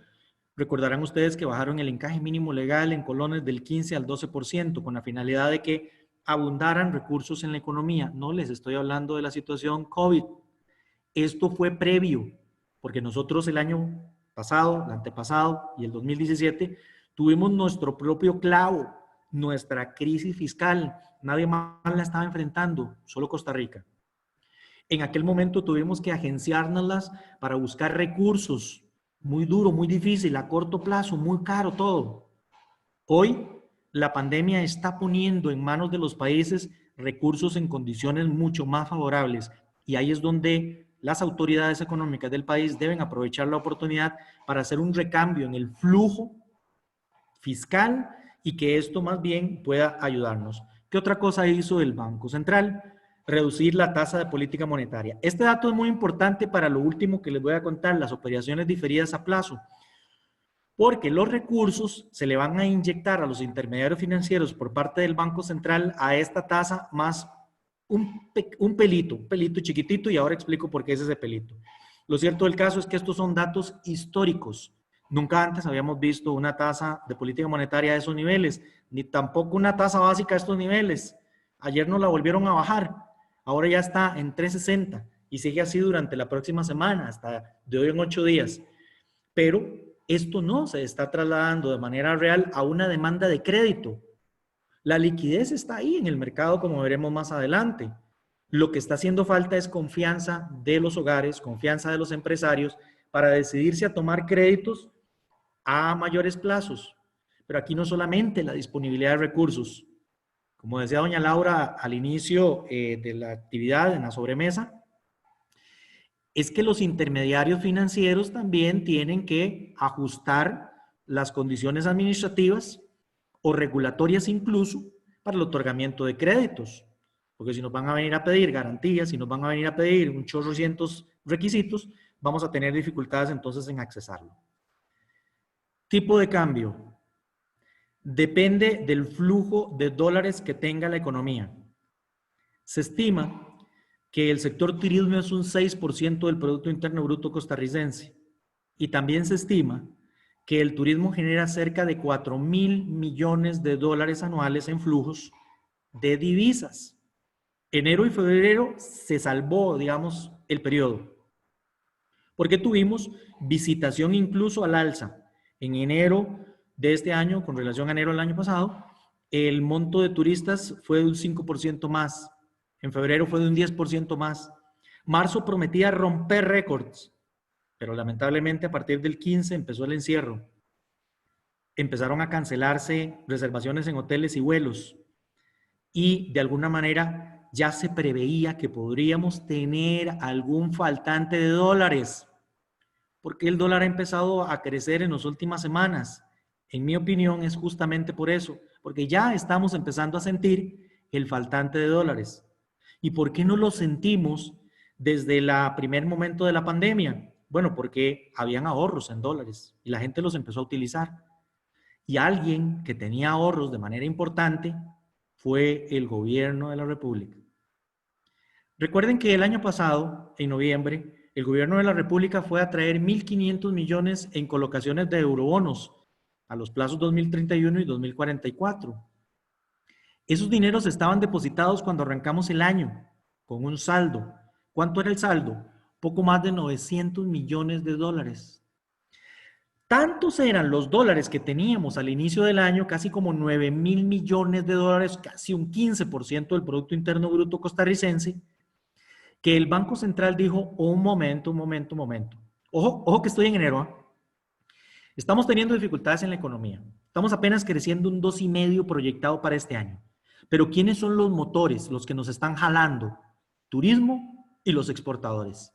Recordarán ustedes que bajaron el encaje mínimo legal en colones del 15 al 12% con la finalidad de que abundaran recursos en la economía. No les estoy hablando de la situación COVID. Esto fue previo, porque nosotros el año pasado, el antepasado y el 2017 tuvimos nuestro propio clavo, nuestra crisis fiscal. Nadie más la estaba enfrentando, solo Costa Rica. En aquel momento tuvimos que agenciárnoslas para buscar recursos. Muy duro, muy difícil, a corto plazo, muy caro todo. Hoy la pandemia está poniendo en manos de los países recursos en condiciones mucho más favorables y ahí es donde las autoridades económicas del país deben aprovechar la oportunidad para hacer un recambio en el flujo fiscal y que esto más bien pueda ayudarnos. ¿Qué otra cosa hizo el Banco Central? Reducir la tasa de política monetaria. Este dato es muy importante para lo último que les voy a contar, las operaciones diferidas a plazo, porque los recursos se le van a inyectar a los intermediarios financieros por parte del Banco Central a esta tasa más un pelito chiquitito y ahora explico por qué es ese pelito. Lo cierto del caso es que estos son datos históricos. Nunca antes habíamos visto una tasa de política monetaria de esos niveles, ni tampoco una tasa básica de estos niveles. Ayer nos la volvieron a bajar. Ahora ya está en 3.60 y sigue así durante la próxima semana, hasta de hoy en 8 días. Pero esto no se está trasladando de manera real a una demanda de crédito. La liquidez está ahí en el mercado, como veremos más adelante. Lo que está haciendo falta es confianza de los hogares, confianza de los empresarios para decidirse a tomar créditos a mayores plazos. Pero aquí no solamente la disponibilidad de recursos. Como decía doña Laura al inicio de la actividad, en la sobremesa, es que los intermediarios financieros también tienen que ajustar las condiciones administrativas o regulatorias incluso para el otorgamiento de créditos. Porque si nos van a venir a pedir garantías, si nos van a venir a pedir un chorro de cientos requisitos, vamos a tener dificultades entonces en accesarlo. Tipo de cambio. Depende del flujo de dólares que tenga la economía. Se estima que el sector turismo es un 6% del Producto Interno Bruto costarricense. Y también se estima que el turismo genera cerca de 4.000 millones de dólares anuales en flujos de divisas. Enero y febrero se salvó, digamos, el periodo, porque tuvimos visitación incluso al alza. En enero de este año, con relación a enero del año pasado, el monto de turistas fue de un 5% más. En febrero fue de un 10% más. Marzo prometía romper récords, pero lamentablemente a partir del 15 empezó el encierro. Empezaron a cancelarse reservaciones en hoteles y vuelos. Y de alguna manera ya se preveía que podríamos tener algún faltante de dólares, porque el dólar ha empezado a crecer en las últimas semanas. En mi opinión es justamente por eso, porque ya estamos empezando a sentir el faltante de dólares. ¿Y por qué no lo sentimos desde el primer momento de la pandemia? Bueno, porque habían ahorros en dólares y la gente los empezó a utilizar. Y alguien que tenía ahorros de manera importante fue el gobierno de la República. Recuerden que el año pasado, en noviembre, el gobierno de la República fue a traer 1.500 millones en colocaciones de eurobonos a los plazos 2031 y 2044. Esos dineros estaban depositados cuando arrancamos el año, con un saldo. ¿Cuánto era el saldo? Poco más de 900 millones de dólares. Tantos eran los dólares que teníamos al inicio del año, casi como 9.000 millones de dólares, casi un 15% del Producto Interno Bruto costarricense, que el Banco Central dijo, un momento. Ojo que estoy en enero, ¿eh? Estamos teniendo dificultades en la economía. Estamos apenas creciendo un 2,5% proyectado para este año. Pero ¿quiénes son los motores, los que nos están jalando? Turismo y los exportadores.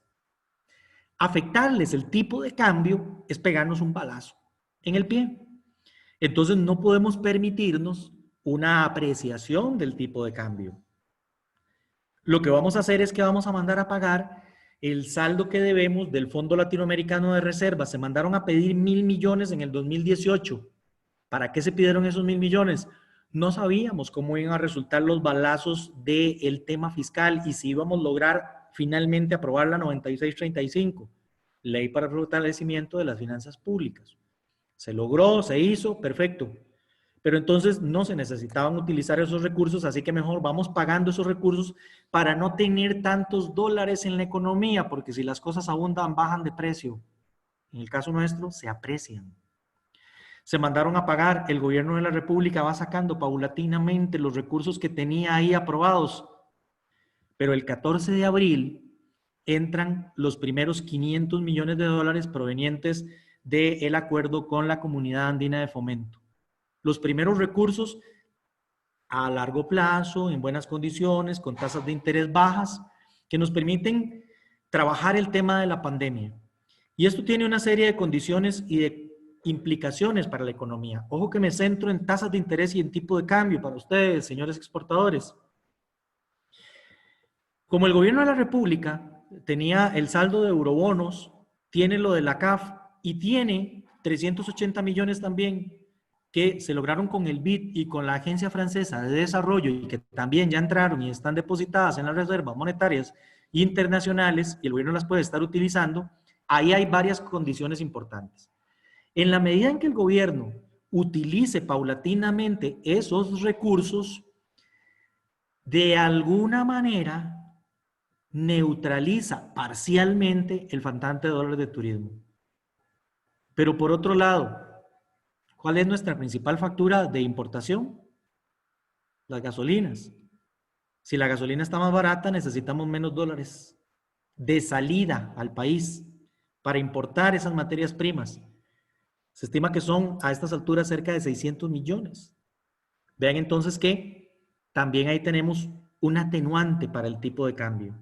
Afectarles el tipo de cambio es pegarnos un balazo en el pie. Entonces no podemos permitirnos una apreciación del tipo de cambio. Lo que vamos a hacer es que vamos a mandar a pagar el saldo que debemos del Fondo Latinoamericano de Reservas. Se mandaron a pedir 1.000 millones en el 2018. ¿Para qué se pidieron esos 1.000 millones? No sabíamos cómo iban a resultar los balazos del tema fiscal y si íbamos a lograr finalmente aprobar la 9635, Ley para el Fortalecimiento de las Finanzas Públicas. Se logró, se hizo, perfecto. Pero entonces no se necesitaban utilizar esos recursos, así que mejor vamos pagando esos recursos para no tener tantos dólares en la economía, porque si las cosas abundan, bajan de precio. En el caso nuestro, se aprecian. Se mandaron a pagar, el gobierno de la República va sacando paulatinamente los recursos que tenía ahí aprobados, pero el 14 de abril entran los primeros 500 millones de dólares provenientes del acuerdo con la Comunidad Andina de Fomento. Los primeros recursos a largo plazo, en buenas condiciones, con tasas de interés bajas, que nos permiten trabajar el tema de la pandemia. Y esto tiene una serie de condiciones y de implicaciones para la economía. Ojo que me centro en tasas de interés y en tipo de cambio para ustedes, señores exportadores. Como el gobierno de la República tenía el saldo de eurobonos, tiene lo de la CAF y tiene 380 millones también que se lograron con el BID y con la Agencia Francesa de Desarrollo y que también ya entraron y están depositadas en las reservas monetarias internacionales y el gobierno las puede estar utilizando, ahí hay varias condiciones importantes. En la medida en que el gobierno utilice paulatinamente esos recursos, de alguna manera neutraliza parcialmente el faltante de dólares de turismo. Pero por otro lado, ¿cuál es nuestra principal factura de importación? Las gasolinas. Si la gasolina está más barata, necesitamos menos dólares de salida al país para importar esas materias primas. Se estima que son a estas alturas cerca de 600 millones. Vean entonces que también ahí tenemos un atenuante para el tipo de cambio.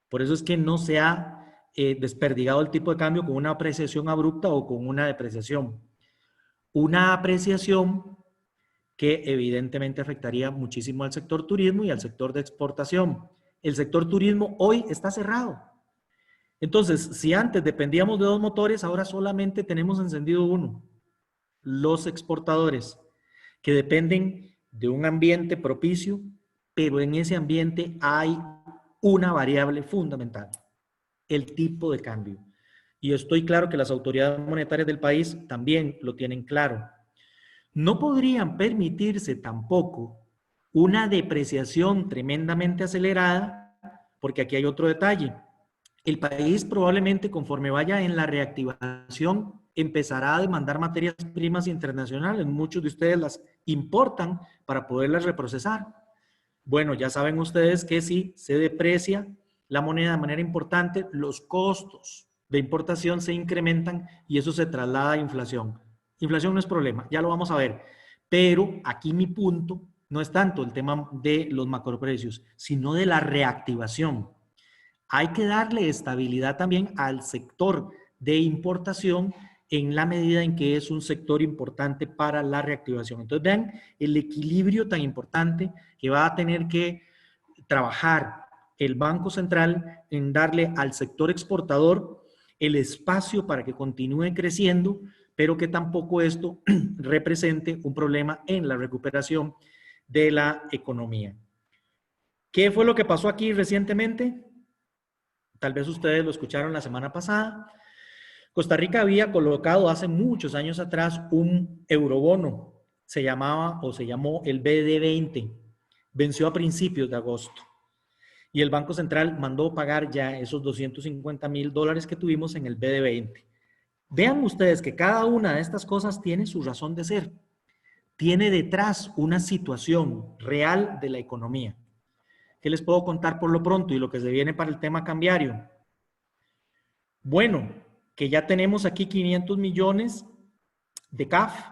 Por eso es que no se ha desperdigado el tipo de cambio con una apreciación abrupta o con una depreciación. Una apreciación que evidentemente afectaría muchísimo al sector turismo y al sector de exportación. El sector turismo hoy está cerrado. Entonces, si antes dependíamos de 2 motores, ahora solamente tenemos encendido uno. Los exportadores, que dependen de un ambiente propicio, pero en ese ambiente hay una variable fundamental, el tipo de cambio. Y estoy claro que las autoridades monetarias del país también lo tienen claro. No podrían permitirse tampoco una depreciación tremendamente acelerada, porque aquí hay otro detalle. El país probablemente conforme vaya en la reactivación empezará a demandar materias primas internacionales. Muchos de ustedes las importan para poderlas reprocesar. Bueno, ya saben ustedes que si se deprecia la moneda de manera importante, los costos de importación se incrementan y eso se traslada a inflación. Inflación no es problema, ya lo vamos a ver. Pero aquí mi punto no es tanto el tema de los macroprecios, sino de la reactivación. Hay que darle estabilidad también al sector de importación en la medida en que es un sector importante para la reactivación. Entonces vean el equilibrio tan importante que va a tener que trabajar el Banco Central en darle al sector exportador el espacio para que continúe creciendo, pero que tampoco esto represente un problema en la recuperación de la economía. ¿Qué fue lo que pasó aquí recientemente? Tal vez ustedes lo escucharon la semana pasada. Costa Rica había colocado hace muchos años atrás un eurobono. Se llamaba o se llamó el BD20. Venció a principios de agosto. Y el Banco Central mandó pagar ya esos $250,000 que tuvimos en el BD20. Vean ustedes que cada una de estas cosas tiene su razón de ser. Tiene detrás una situación real de la economía. ¿Qué les puedo contar por lo pronto y lo que se viene para el tema cambiario? Bueno, que ya tenemos aquí 500 millones de CAF,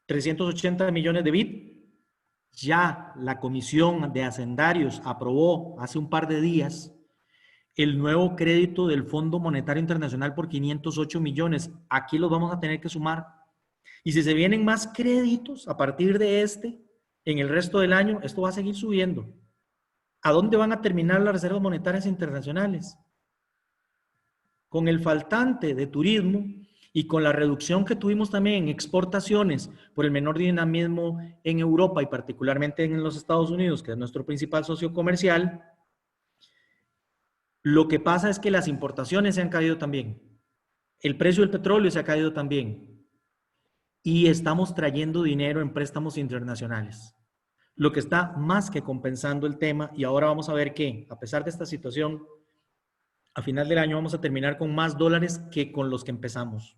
380 millones de BID. Ya la Comisión de Hacendarios aprobó hace un par de días el nuevo crédito del Fondo Monetario Internacional por 508 millones. Aquí los vamos a tener que sumar. Y si se vienen más créditos a partir de en el resto del año, esto va a seguir subiendo. ¿A dónde van a terminar las reservas monetarias internacionales? Con el faltante de turismo y con la reducción que tuvimos también en exportaciones por el menor dinamismo en Europa y particularmente en los Estados Unidos, que es nuestro principal socio comercial, lo que pasa es que las importaciones se han caído también. El precio del petróleo se ha caído también. Y estamos trayendo dinero en préstamos internacionales. Lo que está más que compensando el tema, y ahora vamos a ver que, a pesar de esta situación, a final del año vamos a terminar con más dólares que con los que empezamos.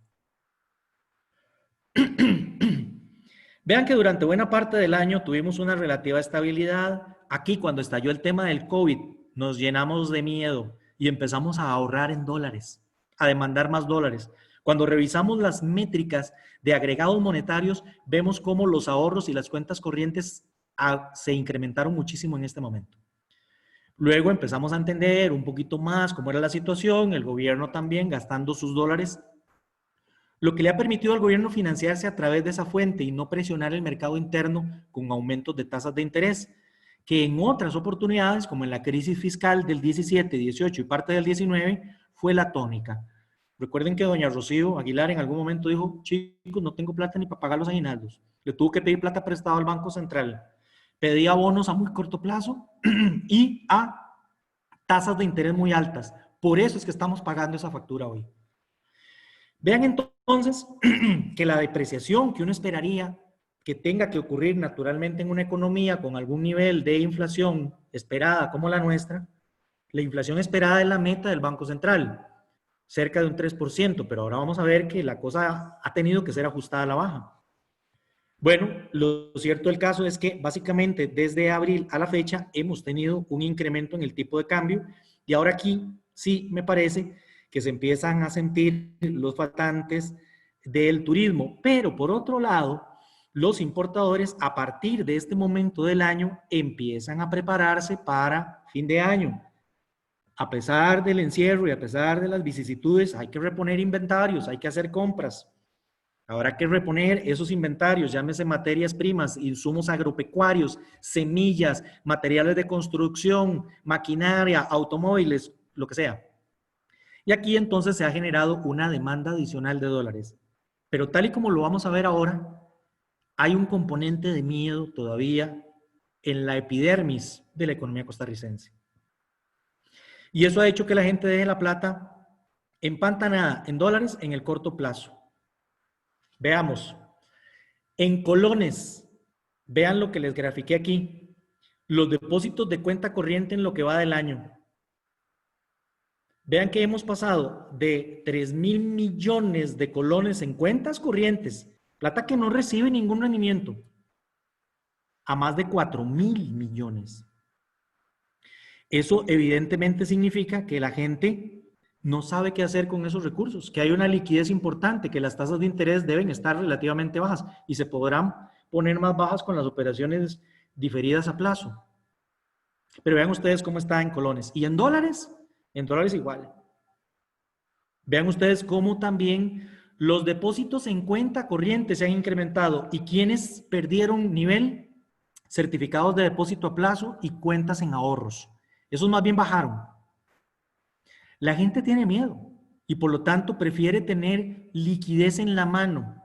Vean que durante buena parte del año tuvimos una relativa estabilidad. Aquí, cuando estalló el tema del COVID, nos llenamos de miedo y empezamos a ahorrar en dólares, a demandar más dólares. Cuando revisamos las métricas de agregados monetarios, vemos cómo los ahorros y las cuentas corrientes se incrementaron muchísimo en este momento. Luego empezamos a entender un poquito más cómo era la situación, el gobierno también gastando sus dólares, lo que le ha permitido al gobierno financiarse a través de esa fuente y no presionar el mercado interno con aumentos de tasas de interés, que en otras oportunidades, como en la crisis fiscal del 17, 18 y parte del 19, fue la tónica. Recuerden que doña Rocío Aguilar en algún momento dijo, chicos, no tengo plata ni para pagar los aguinaldos. Le tuvo que pedir plata prestada al Banco Central. Pedía bonos a muy corto plazo y a tasas de interés muy altas. Por eso es que estamos pagando esa factura hoy. Vean entonces que la depreciación que uno esperaría que tenga que ocurrir naturalmente en una economía con algún nivel de inflación esperada como la nuestra, la inflación esperada es la meta del Banco Central, cerca de un 3%, pero ahora vamos a ver que la cosa ha tenido que ser ajustada a la baja. Bueno, lo cierto del caso es que básicamente desde abril a la fecha hemos tenido un incremento en el tipo de cambio y ahora aquí sí me parece que se empiezan a sentir los faltantes del turismo. Pero por otro lado, los importadores a partir de este momento del año empiezan a prepararse para fin de año. A pesar del encierro y a pesar de las vicisitudes, hay que reponer inventarios, hay que hacer compras. Habrá que reponer esos inventarios, llámese materias primas, insumos agropecuarios, semillas, materiales de construcción, maquinaria, automóviles, lo que sea. Y aquí entonces se ha generado una demanda adicional de dólares. Pero tal y como lo vamos a ver ahora, hay un componente de miedo todavía en la epidermis de la economía costarricense. Y eso ha hecho que la gente deje la plata empantanada en dólares en el corto plazo. Veamos, en colones, vean lo que les grafiqué aquí, los depósitos de cuenta corriente en lo que va del año. Vean que hemos pasado de 3.000 millones de colones en cuentas corrientes, plata que no recibe ningún rendimiento, a más de 4.000 millones. Eso evidentemente significa que la gente no sabe qué hacer con esos recursos, que hay una liquidez importante, que las tasas de interés deben estar relativamente bajas y se podrán poner más bajas con las operaciones diferidas a plazo. Pero vean ustedes cómo está en colones. ¿Y en dólares? En dólares igual. Vean ustedes cómo también los depósitos en cuenta corriente se han incrementado. ¿Y quiénes perdieron nivel? Certificados de depósito a plazo y cuentas en ahorros. Esos más bien bajaron. La gente tiene miedo y por lo tanto prefiere tener liquidez en la mano.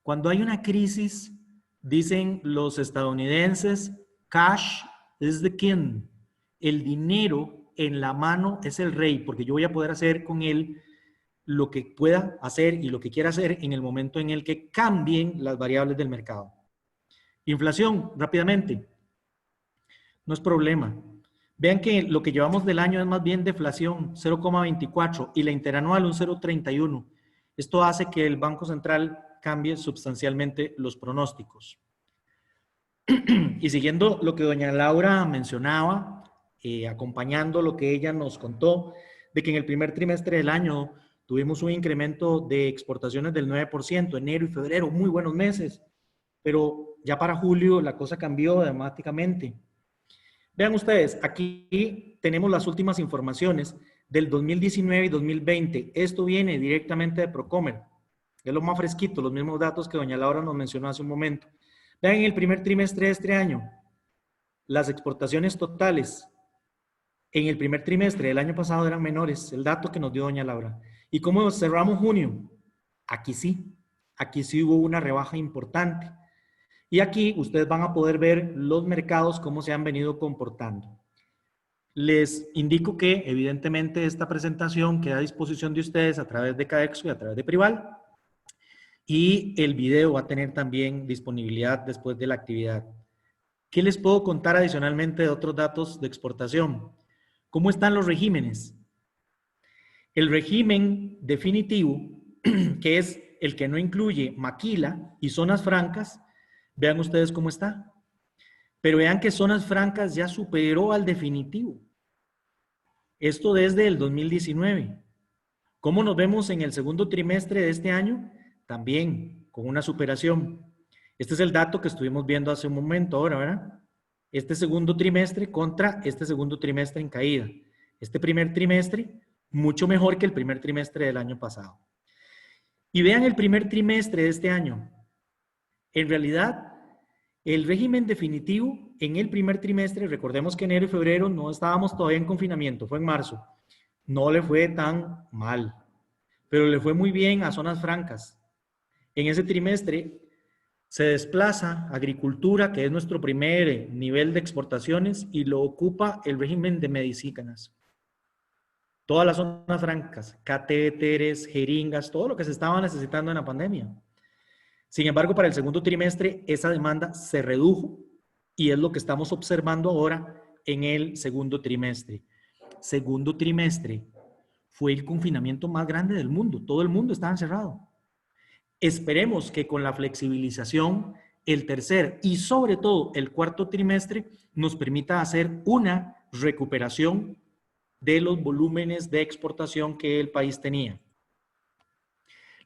Cuando hay una crisis, dicen los estadounidenses, cash is the king. El dinero en la mano es el rey, porque yo voy a poder hacer con él lo que pueda hacer y lo que quiera hacer en el momento en el que cambien las variables del mercado. Inflación, rápidamente. No es problema. Vean que lo que llevamos del año es más bien deflación, 0,24, y la interanual un 0,31. Esto hace que el Banco Central cambie sustancialmente los pronósticos. Y siguiendo lo que doña Laura mencionaba, acompañando lo que ella nos contó, de que en el primer trimestre del año tuvimos un incremento de exportaciones del 9%, enero y febrero, muy buenos meses, pero ya para julio la cosa cambió dramáticamente. Vean ustedes, aquí tenemos las últimas informaciones del 2019 y 2020. Esto viene directamente de Procomer. Es lo más fresquito, los mismos datos que doña Laura nos mencionó hace un momento. Vean en el primer trimestre de este año, las exportaciones totales en el primer trimestre del año pasado eran menores, el dato que nos dio doña Laura. ¿Y cómo cerramos junio? Aquí sí hubo una rebaja importante. Y aquí ustedes van a poder ver los mercados, cómo se han venido comportando. Les indico que evidentemente esta presentación queda a disposición de ustedes a través de CADEXCO y a través de Prival. Y el video va a tener también disponibilidad después de la actividad. ¿Qué les puedo contar adicionalmente de otros datos de exportación? ¿Cómo están los regímenes? El régimen definitivo, que es el que no incluye maquila y zonas francas, vean ustedes cómo está. Pero vean que zonas francas ya superó al definitivo. Esto desde el 2019. ¿Cómo nos vemos en el segundo trimestre de este año? También con una superación. Este es el dato que estuvimos viendo hace un momento ahora, ¿verdad? Este segundo trimestre contra este segundo trimestre en caída. Este primer trimestre mucho mejor que el primer trimestre del año pasado. Y vean el primer trimestre de este año. En realidad, el régimen definitivo en el primer trimestre, recordemos que enero y febrero no estábamos todavía en confinamiento, fue en marzo, no le fue tan mal, pero le fue muy bien a zonas francas. En ese trimestre se desplaza agricultura, que es nuestro primer nivel de exportaciones, y lo ocupa el régimen de medicinas. Todas las zonas francas, catéteres, jeringas, todo lo que se estaba necesitando en la pandemia. Sin embargo, para el segundo trimestre, esa demanda se redujo y es lo que estamos observando ahora en el segundo trimestre. Segundo trimestre fue el confinamiento más grande del mundo. Todo el mundo estaba encerrado. Esperemos que con la flexibilización, el tercer y sobre todo el cuarto trimestre nos permita hacer una recuperación de los volúmenes de exportación que el país tenía.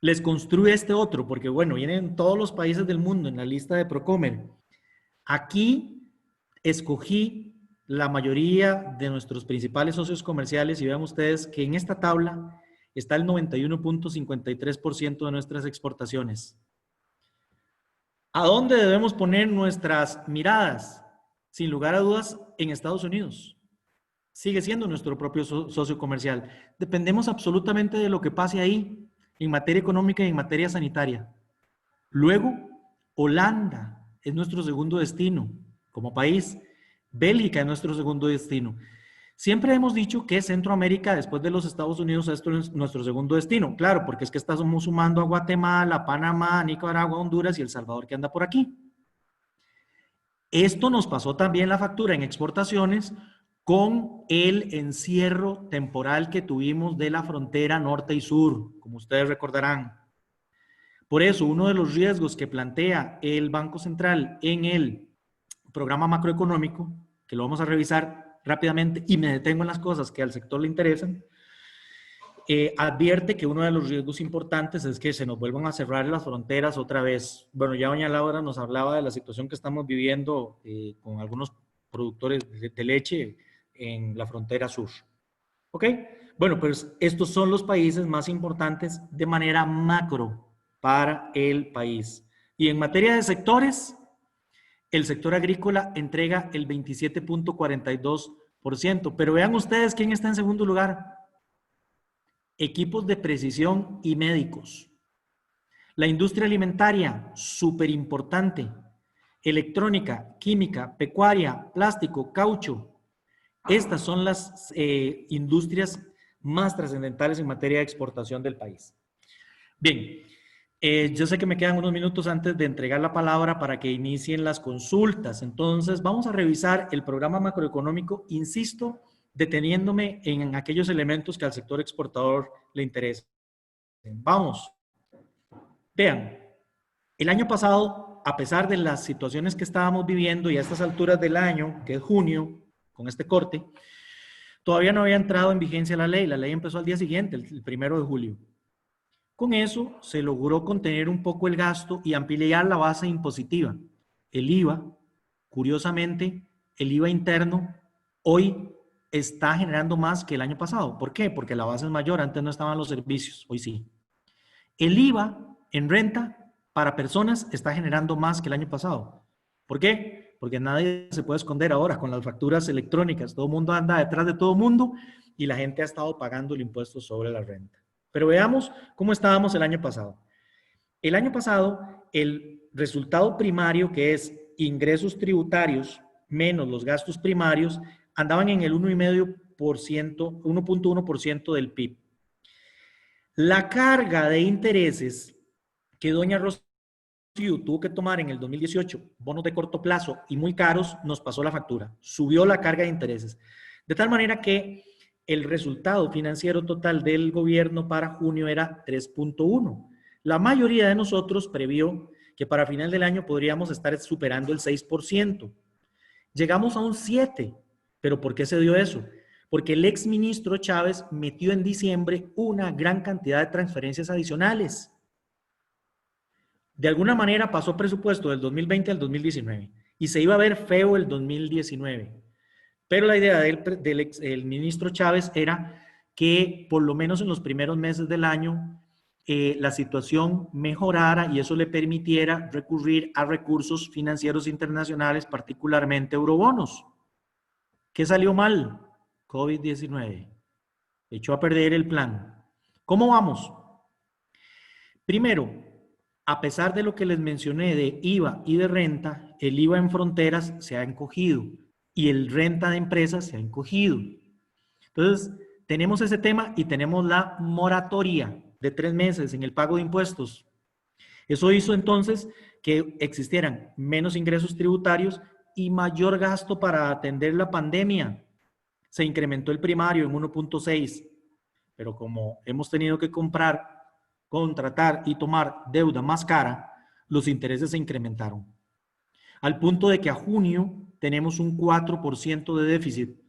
les construye este otro, porque bueno, vienen todos los países del mundo en la lista de Procomer. Aquí escogí la mayoría de nuestros principales socios comerciales y vean ustedes que en esta tabla está el 91.53% de nuestras exportaciones. ¿A dónde debemos poner nuestras miradas? Sin lugar a dudas, en Estados Unidos. Sigue siendo nuestro propio socio comercial. Dependemos absolutamente de lo que pase ahí, en materia económica y en materia sanitaria. Luego, Holanda es nuestro segundo destino como país. Bélgica es nuestro segundo destino. Siempre hemos dicho que Centroamérica, después de los Estados Unidos, esto es nuestro segundo destino. Claro, porque es que estamos sumando a Guatemala, Panamá, Nicaragua, Honduras y El Salvador que anda por aquí. Esto nos pasó también la factura en exportaciones con el encierro temporal que tuvimos de la frontera norte y sur, como ustedes recordarán. Por eso, uno de los riesgos que plantea el Banco Central en el programa macroeconómico, que lo vamos a revisar rápidamente y me detengo en las cosas que al sector le interesan, advierte que uno de los riesgos importantes es que se nos vuelvan a cerrar las fronteras otra vez. Bueno, ya doña Laura nos hablaba de la situación que estamos viviendo con algunos productores de leche en la frontera sur. ¿Ok? Bueno, pues estos son los países más importantes de manera macro para el país. Y en materia de sectores, el sector agrícola entrega el 27.42%. Pero vean ustedes quién está en segundo lugar. Equipos de precisión y médicos. La industria alimentaria, súper importante. Electrónica, química, pecuaria, plástico, caucho. Estas son las industrias más trascendentales en materia de exportación del país. Bien, yo sé que me quedan unos minutos antes de entregar la palabra para que inicien las consultas. Entonces, vamos a revisar el programa macroeconómico, insisto, deteniéndome en aquellos elementos que al sector exportador le interesan. Vamos. Vean, el año pasado, a pesar de las situaciones que estábamos viviendo y a estas alturas del año, que es junio, con este corte, todavía no había entrado en vigencia la ley. La ley empezó al día siguiente, el 1 de julio. Con eso se logró contener un poco el gasto y ampliar la base impositiva. El IVA, curiosamente, el IVA interno, hoy está generando más que el año pasado. ¿Por qué? Porque la base es mayor. Antes no estaban los servicios, hoy sí. El IVA en renta para personas está generando más que el año pasado. ¿Por qué? Porque nadie se puede esconder ahora con las facturas electrónicas. Todo el mundo anda detrás de todo el mundo y la gente ha estado pagando el impuesto sobre la renta. Pero veamos cómo estábamos el año pasado. El año pasado, el resultado primario, que es ingresos tributarios menos los gastos primarios, andaban en el 1.1% del PIB. La carga de intereses que doña Rocío tuvo que tomar en el 2018, bonos de corto plazo y muy caros, nos pasó la factura. Subió la carga de intereses. De tal manera que el resultado financiero total del gobierno para junio era 3.1. La mayoría de nosotros previó que para final del año podríamos estar superando el 6%. Llegamos a un 7%. ¿Pero por qué se dio eso? Porque el exministro Chávez metió en diciembre una gran cantidad de transferencias adicionales. De alguna manera pasó presupuesto del 2020 al 2019 y se iba a ver feo el 2019. Pero la idea del ministro Chávez era que por lo menos en los primeros meses del año la situación mejorara y eso le permitiera recurrir a recursos financieros internacionales, particularmente eurobonos. ¿Qué salió mal? COVID-19. Echó a perder el plan. ¿Cómo vamos? Primero, a pesar de lo que les mencioné de IVA y de renta, el IVA en fronteras se ha encogido y el renta de empresas se ha encogido. Entonces, tenemos ese tema y tenemos la moratoria de 3 meses en el pago de impuestos. Eso hizo entonces que existieran menos ingresos tributarios y mayor gasto para atender la pandemia. Se incrementó el primario en 1.6, pero como hemos tenido que contratar y tomar deuda más cara, los intereses se incrementaron. Al punto de que a junio tenemos un 4% de déficit.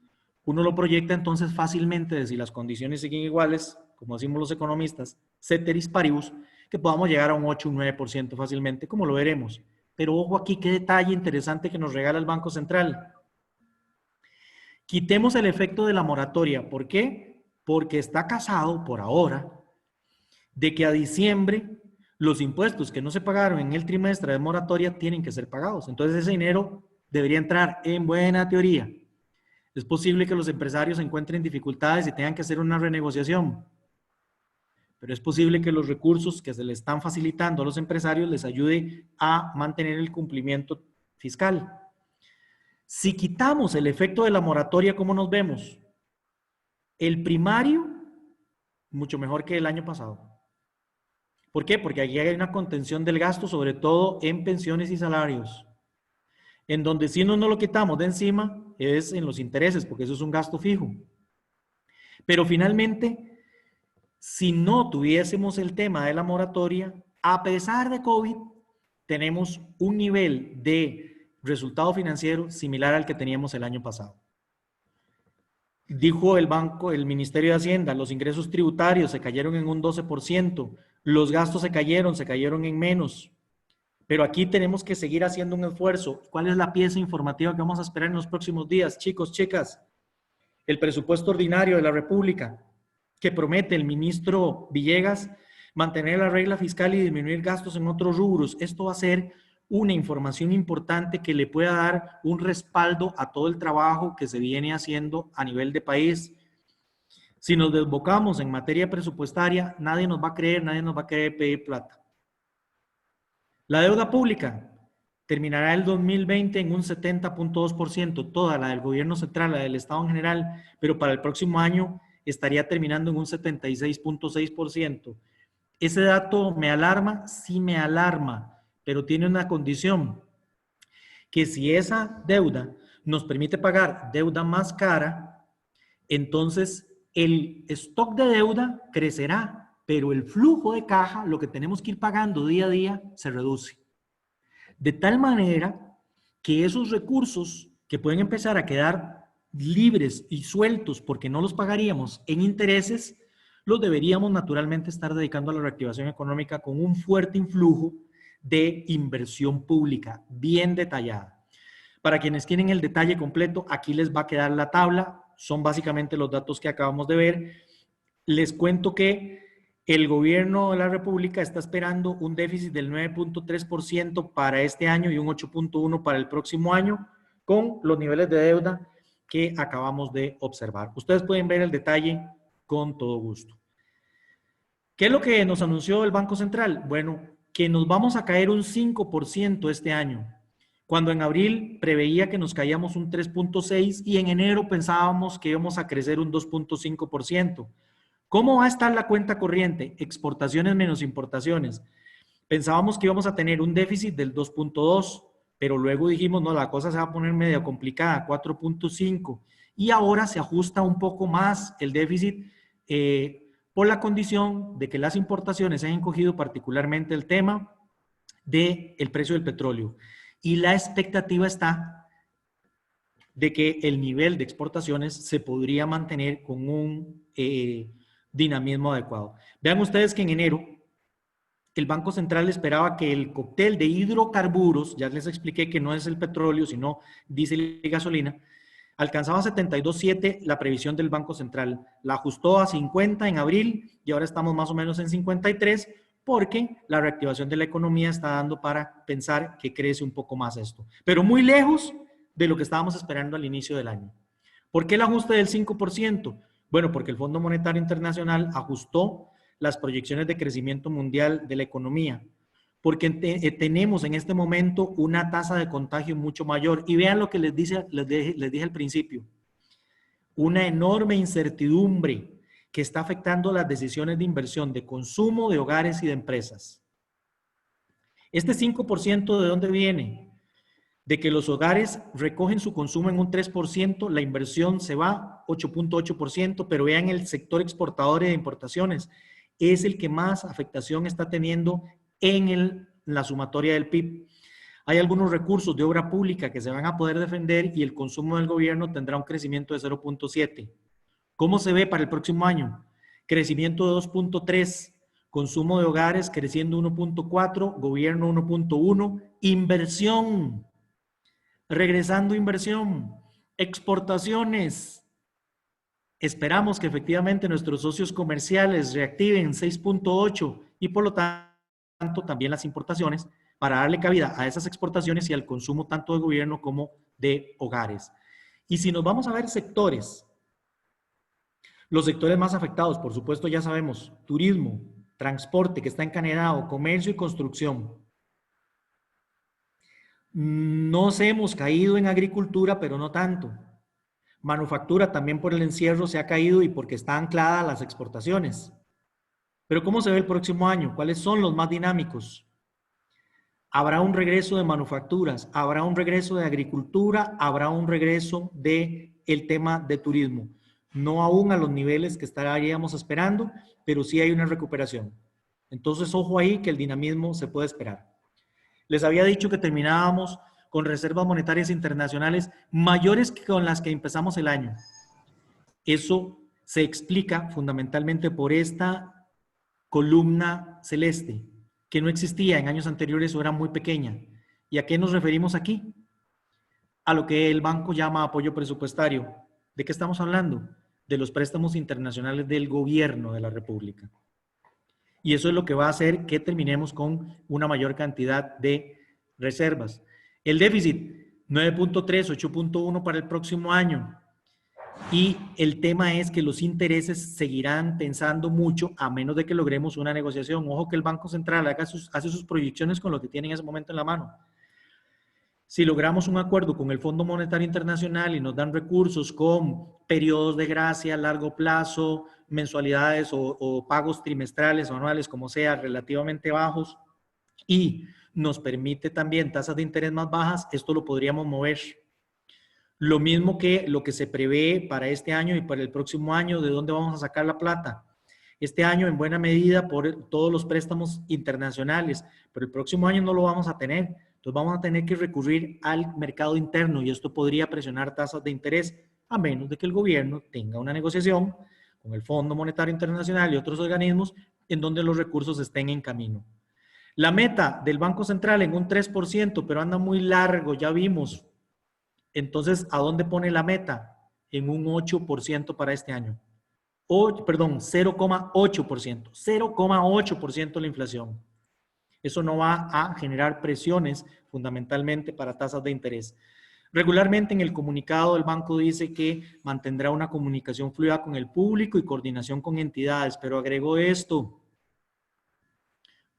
Uno lo proyecta entonces fácilmente de si las condiciones siguen iguales, como decimos los economistas, ceteris paribus, que podamos llegar a un 8, un 9% fácilmente, como lo veremos. Pero ojo aquí, qué detalle interesante que nos regala el Banco Central. Quitemos el efecto de la moratoria. ¿Por qué? Porque está casado por ahora de que a diciembre los impuestos que no se pagaron en el trimestre de moratoria tienen que ser pagados. Entonces ese dinero debería entrar en buena teoría. Es posible que los empresarios encuentren dificultades y tengan que hacer una renegociación, pero es posible que los recursos que se le están facilitando a los empresarios les ayude a mantener el cumplimiento fiscal. Si quitamos el efecto de la moratoria, ¿cómo nos vemos? El primario, mucho mejor que el año pasado. ¿Por qué? Porque aquí hay una contención del gasto, sobre todo en pensiones y salarios. En donde si no lo quitamos de encima es en los intereses, porque eso es un gasto fijo. Pero finalmente, si no tuviésemos el tema de la moratoria, a pesar de COVID, tenemos un nivel de resultado financiero similar al que teníamos el año pasado. Dijo el Ministerio de Hacienda, los ingresos tributarios se cayeron en un 12%, los gastos se cayeron en menos. Pero aquí tenemos que seguir haciendo un esfuerzo. ¿Cuál es la pieza informativa que vamos a esperar en los próximos días? Chicos, chicas, el presupuesto ordinario de la República, que promete el ministro Villegas mantener la regla fiscal y disminuir gastos en otros rubros. Esto va a ser una información importante que le pueda dar un respaldo a todo el trabajo que se viene haciendo a nivel de país. Si nos desbocamos en materia presupuestaria, nadie nos va a creer, nadie nos va a querer pedir plata. La deuda pública terminará el 2020 en un 70.2%, toda la del gobierno central, la del Estado en general, pero para el próximo año estaría terminando en un 76.6%. ¿Ese dato me alarma? Sí me alarma, pero tiene una condición, que si esa deuda nos permite pagar deuda más cara, entonces el stock de deuda crecerá, pero el flujo de caja, lo que tenemos que ir pagando día a día, se reduce. De tal manera que esos recursos que pueden empezar a quedar libres y sueltos porque no los pagaríamos en intereses, los deberíamos naturalmente estar dedicando a la reactivación económica con un fuerte influjo de inversión pública, bien detallada. Para quienes tienen el detalle completo, aquí les va a quedar la tabla, son básicamente los datos que acabamos de ver. Les cuento que el gobierno de la República está esperando un déficit del 9.3% para este año y un 8.1% para el próximo año, con los niveles de deuda que acabamos de observar. Ustedes pueden ver el detalle con todo gusto. ¿Qué es lo que nos anunció el Banco Central? Bueno, que nos vamos a caer un 5% este año, cuando en abril preveía que nos caíamos un 3.6% y en enero pensábamos que íbamos a crecer un 2.5%. ¿Cómo va a estar la cuenta corriente? Exportaciones menos importaciones. Pensábamos que íbamos a tener un déficit del 2.2%, pero luego dijimos, no, la cosa se va a poner medio complicada, 4.5%, y ahora se ajusta un poco más el déficit por la condición de que las importaciones se han cogido particularmente el tema del precio del petróleo. Y la expectativa está de que el nivel de exportaciones se podría mantener con un dinamismo adecuado. Vean ustedes que en enero el Banco Central esperaba que el cóctel de hidrocarburos, ya les expliqué que no es el petróleo, sino diésel y gasolina, alcanzaba 72.7 la previsión del Banco Central. La ajustó a 50 en abril y ahora estamos más o menos en 53 porque la reactivación de la economía está dando para pensar que crece un poco más esto. Pero muy lejos de lo que estábamos esperando al inicio del año. ¿Por qué el ajuste del 5%? Bueno, porque el Fondo Monetario Internacional ajustó las proyecciones de crecimiento mundial de la economía, porque tenemos en este momento una tasa de contagio mucho mayor. Y vean lo que les dije al principio, una enorme incertidumbre que está afectando las decisiones de inversión de consumo de hogares y de empresas. Este 5% ¿de dónde viene? De que los hogares recogen su consumo en un 3%, la inversión se va 8.8%, pero vean el sector exportador y de importaciones, es el que más afectación está teniendo en la sumatoria del PIB. Hay algunos recursos de obra pública que se van a poder defender y el consumo del gobierno tendrá un crecimiento de 0.7. ¿Cómo se ve para el próximo año? Crecimiento de 2.3, consumo de hogares creciendo 1.4, gobierno 1.1, inversión, regresando inversión, exportaciones. Esperamos que efectivamente nuestros socios comerciales reactiven 6.8 y por lo tanto también las importaciones para darle cabida a esas exportaciones y al consumo tanto de gobierno como de hogares. Y si nos vamos a ver sectores, los sectores más afectados, por supuesto, ya sabemos, turismo, transporte que está encadenado, comercio y construcción. Nos hemos caído en agricultura, pero no tanto. Manufactura también por el encierro se ha caído y porque está anclada a las exportaciones. Pero ¿cómo se ve el próximo año? ¿Cuáles son los más dinámicos? Habrá un regreso de manufacturas, habrá un regreso de agricultura, habrá un regreso del tema de turismo. No aún a los niveles que estaríamos esperando, pero sí hay una recuperación. Entonces, ojo ahí que el dinamismo se puede esperar. Les había dicho que terminábamos con reservas monetarias internacionales mayores que con las que empezamos el año. Eso se explica fundamentalmente por esta columna celeste, que no existía en años anteriores o era muy pequeña. ¿Y a qué nos referimos aquí? A lo que el banco llama apoyo presupuestario. ¿De qué estamos hablando? De los préstamos internacionales del gobierno de la República. Y eso es lo que va a hacer que terminemos con una mayor cantidad de reservas. El déficit, 9.3, 8.1 para el próximo año. Y el tema es que los intereses seguirán pensando mucho a menos de que logremos una negociación. Ojo que el Banco Central hace sus proyecciones con lo que tiene en ese momento en la mano. Si logramos un acuerdo con el Fondo Monetario Internacional y nos dan recursos con periodos de gracia a largo plazo, mensualidades o pagos trimestrales o anuales, como sea, relativamente bajos, y nos permite también tasas de interés más bajas, esto lo podríamos mover. Lo mismo que lo que se prevé para este año y para el próximo año, ¿de dónde vamos a sacar la plata? Este año en buena medida por todos los préstamos internacionales, pero el próximo año no lo vamos a tener. Entonces vamos a tener que recurrir al mercado interno y esto podría presionar tasas de interés a menos de que el gobierno tenga una negociación con el Fondo Monetario Internacional y otros organismos en donde los recursos estén en camino. La meta del Banco Central en un 3%, pero anda muy largo, ya vimos. Entonces, ¿a dónde pone la meta? En un 8% para este año. 0,8%. 0,8% la inflación. Eso no va a generar presiones fundamentalmente para tasas de interés. Regularmente en el comunicado del banco dice que mantendrá una comunicación fluida con el público y coordinación con entidades, pero agregó esto: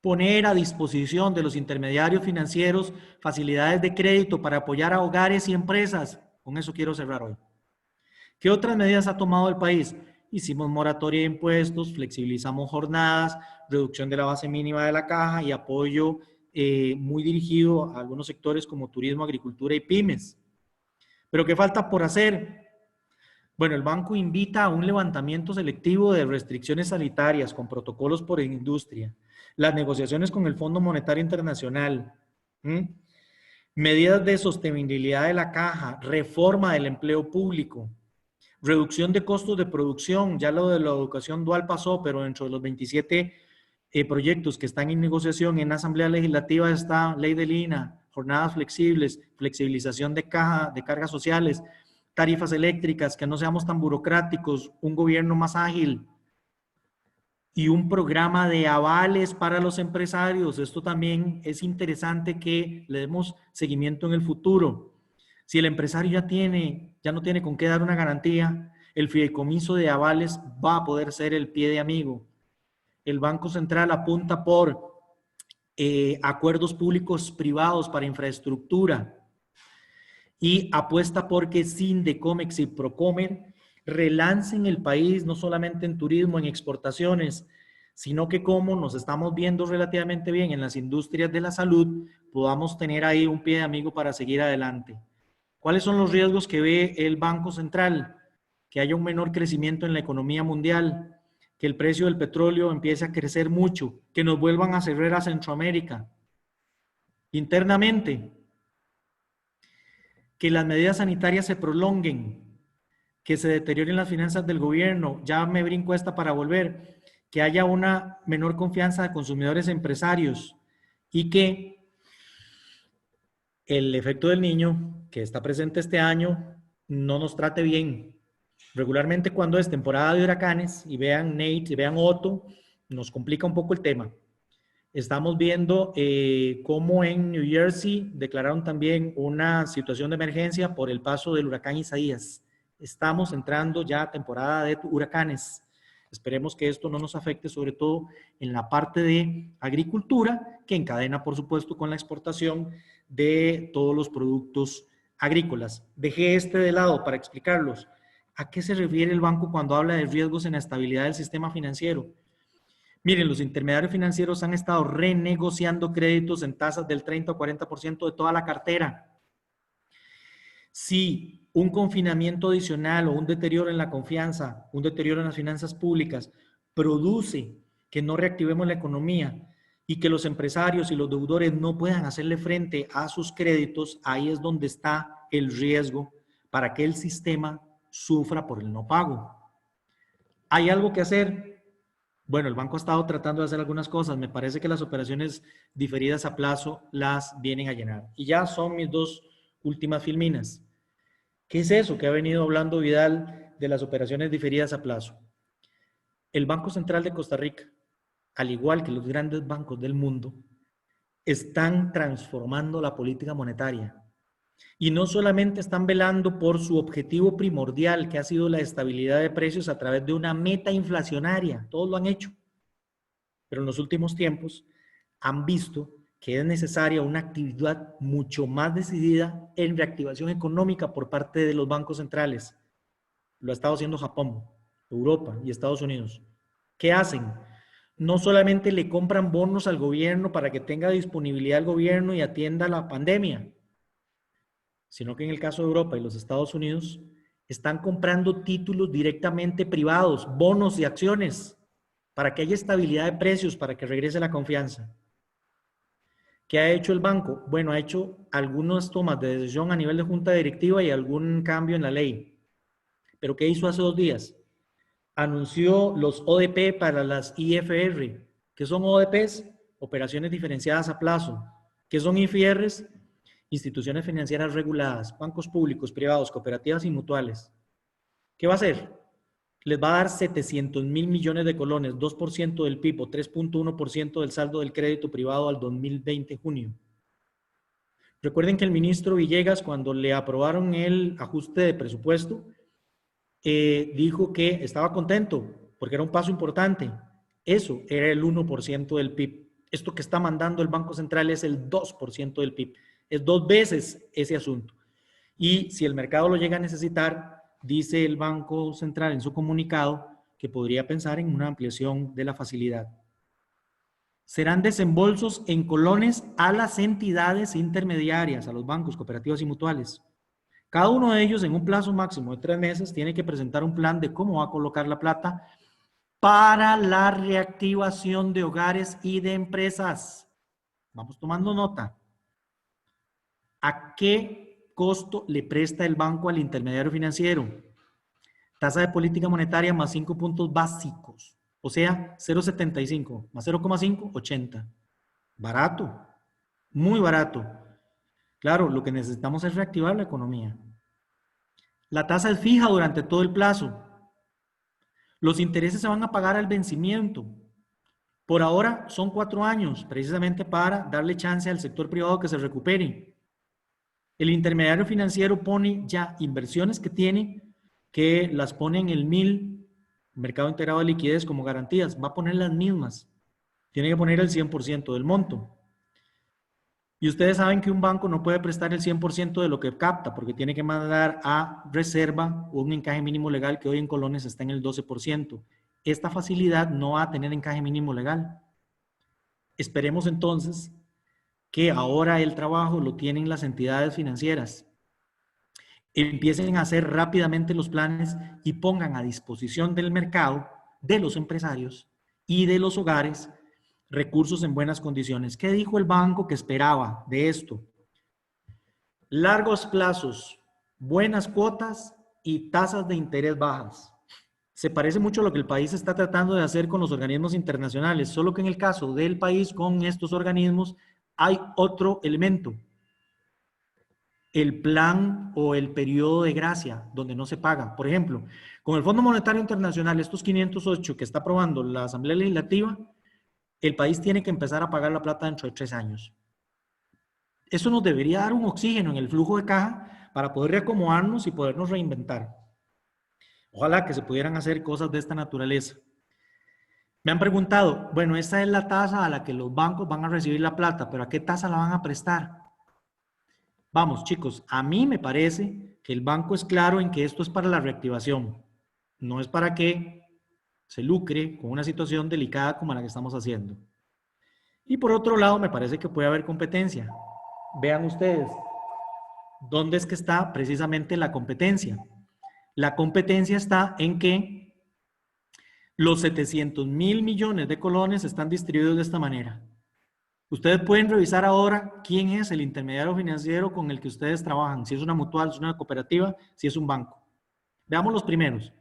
poner a disposición de los intermediarios financieros facilidades de crédito para apoyar a hogares y empresas. Con eso quiero cerrar hoy. ¿Qué otras medidas ha tomado el país? Hicimos moratoria de impuestos, flexibilizamos jornadas, reducción de la base mínima de la caja y apoyo muy dirigido a algunos sectores como turismo, agricultura y pymes. ¿Pero qué falta por hacer? Bueno, el banco invita a un levantamiento selectivo de restricciones sanitarias con protocolos por industria, las negociaciones con el Fondo Monetario Internacional, medidas de sostenibilidad de la caja, reforma del empleo público, reducción de costos de producción. Ya lo de la educación dual pasó, pero dentro de los 27 proyectos que están en negociación en la Asamblea Legislativa está ley del INA, jornadas flexibles, flexibilización de cargas sociales, tarifas eléctricas, que no seamos tan burocráticos, un gobierno más ágil y un programa de avales para los empresarios. Esto también es interesante que le demos seguimiento en el futuro. Si el empresario ya no tiene con qué dar una garantía, el fideicomiso de avales va a poder ser el pie de amigo. El Banco Central apunta por acuerdos públicos privados para infraestructura y apuesta porque Sindecomex y Procomer relancen el país, no solamente en turismo, en exportaciones, sino que como nos estamos viendo relativamente bien en las industrias de la salud, podamos tener ahí un pie de amigo para seguir adelante. ¿Cuáles son los riesgos que ve el Banco Central? Que haya un menor crecimiento en la economía mundial, que el precio del petróleo empiece a crecer mucho, que nos vuelvan a cerrar a Centroamérica. Internamente, que las medidas sanitarias se prolonguen, que se deterioren las finanzas del gobierno, ya me brinco esta para volver, que haya una menor confianza de consumidores empresarios y que el efecto del niño que está presente este año no nos trate bien. Regularmente cuando es temporada de huracanes y vean Nate y vean Otto, nos complica un poco el tema. Estamos viendo cómo en New Jersey declararon también una situación de emergencia por el paso del huracán Isaías. Estamos entrando ya a temporada de huracanes. Esperemos que esto no nos afecte, sobre todo en la parte de agricultura, que encadena, por supuesto, con la exportación de todos los productos agrícolas. Dejé este de lado para explicarlos. ¿A qué se refiere el banco cuando habla de riesgos en la estabilidad del sistema financiero? Miren, los intermediarios financieros han estado renegociando créditos en tasas del 30 o 40% de toda la cartera. Si un confinamiento adicional o un deterioro en la confianza, un deterioro en las finanzas públicas produce que no reactivemos la economía y que los empresarios y los deudores no puedan hacerle frente a sus créditos, ahí es donde está el riesgo para que el sistema sufra por el no pago. ¿Hay algo que hacer? Bueno, el banco ha estado tratando de hacer algunas cosas. Me parece que las operaciones diferidas a plazo las vienen a llenar. Y ya son mis dos últimas filminas. ¿Qué es eso que ha venido hablando Vidal de las operaciones diferidas a plazo? El Banco Central de Costa Rica, al igual que los grandes bancos del mundo, están transformando la política monetaria. Y no solamente están velando por su objetivo primordial, que ha sido la estabilidad de precios a través de una meta inflacionaria, todos lo han hecho, pero en los últimos tiempos han visto que es necesaria una actividad mucho más decidida en reactivación económica por parte de los bancos centrales. Lo ha estado haciendo Japón, Europa y Estados Unidos. ¿Qué hacen? No solamente le compran bonos al gobierno para que tenga disponibilidad el gobierno y atienda la pandemia, sino que en el caso de Europa y los Estados Unidos están comprando títulos directamente privados, bonos y acciones, para que haya estabilidad de precios, para que regrese la confianza. ¿Qué ha hecho el banco? Bueno, ha hecho algunas tomas de decisión a nivel de junta directiva y algún cambio en la ley. ¿Pero qué hizo hace 2 días? Anunció los ODP para las IFR. ¿Qué son ODPs? Operaciones diferenciadas a plazo. ¿Qué son IFRs? Instituciones financieras reguladas, bancos públicos, privados, cooperativas y mutuales. ¿Qué va a hacer? Les va a dar 700.000 millones de colones, 2% del PIB o 3.1% del saldo del crédito privado al 2020 junio. Recuerden que el ministro Villegas, cuando le aprobaron el ajuste de presupuesto, dijo que estaba contento porque era un paso importante. Eso era el 1% del PIB. Esto que está mandando el Banco Central es el 2% del PIB. Es 2 veces ese asunto. Y si el mercado lo llega a necesitar, dice el Banco Central en su comunicado que podría pensar en una ampliación de la facilidad. Serán desembolsos en colones a las entidades intermediarias, a los bancos, cooperativas y mutuales. Cada uno de ellos en un plazo máximo de 3 meses tiene que presentar un plan de cómo va a colocar la plata para la reactivación de hogares y de empresas. Vamos tomando nota. ¿A qué costo le presta el banco al intermediario financiero? Tasa de política monetaria más 5 puntos básicos, o sea, 0,75 más 0,5, 80. Barato, muy barato. Claro, lo que necesitamos es reactivar la economía. La tasa es fija durante todo el plazo. Los intereses se van a pagar al vencimiento. Por ahora son 4 años, precisamente para darle chance al sector privado que se recupere. El intermediario financiero pone ya inversiones que tiene, que las pone en el MIL, Mercado Integrado de Liquidez, como garantías. Va a poner las mismas. Tiene que poner el 100% del monto. Y ustedes saben que un banco no puede prestar el 100% de lo que capta, porque tiene que mandar a reserva un encaje mínimo legal que hoy en colones está en el 12%. Esta facilidad no va a tener encaje mínimo legal. Esperemos entonces que ahora el trabajo lo tienen las entidades financieras. Empiecen a hacer rápidamente los planes y pongan a disposición del mercado, de los empresarios y de los hogares recursos en buenas condiciones. ¿Qué dijo el banco que esperaba de esto? Largos plazos, buenas cuotas y tasas de interés bajas. se parece mucho a lo que el país está tratando de hacer con los organismos internacionales, solo que en el caso del país con estos organismos hay otro elemento, el plan o el periodo de gracia, donde no se paga. Por ejemplo, con el Fondo Monetario Internacional, estos 508 que está aprobando la Asamblea Legislativa, el país tiene que empezar a pagar la plata dentro de 3 años. Eso nos debería dar un oxígeno en el flujo de caja para poder reacomodarnos y podernos reinventar. Ojalá que se pudieran hacer cosas de esta naturaleza. Me han preguntado, bueno, esta es la tasa a la que los bancos van a recibir la plata, pero ¿a qué tasa la van a prestar? Vamos, chicos, a mí me parece que el banco es claro en que esto es para la reactivación. No es para que se lucre con una situación delicada como la que estamos haciendo. Y por otro lado, me parece que puede haber competencia. Vean ustedes, ¿dónde es que está precisamente la competencia? La competencia está en que los 700.000 millones de colones están distribuidos de esta manera. Ustedes pueden revisar ahora quién es el intermediario financiero con el que ustedes trabajan, si es una mutual, si es una cooperativa, si es un banco. Veamos los primeros.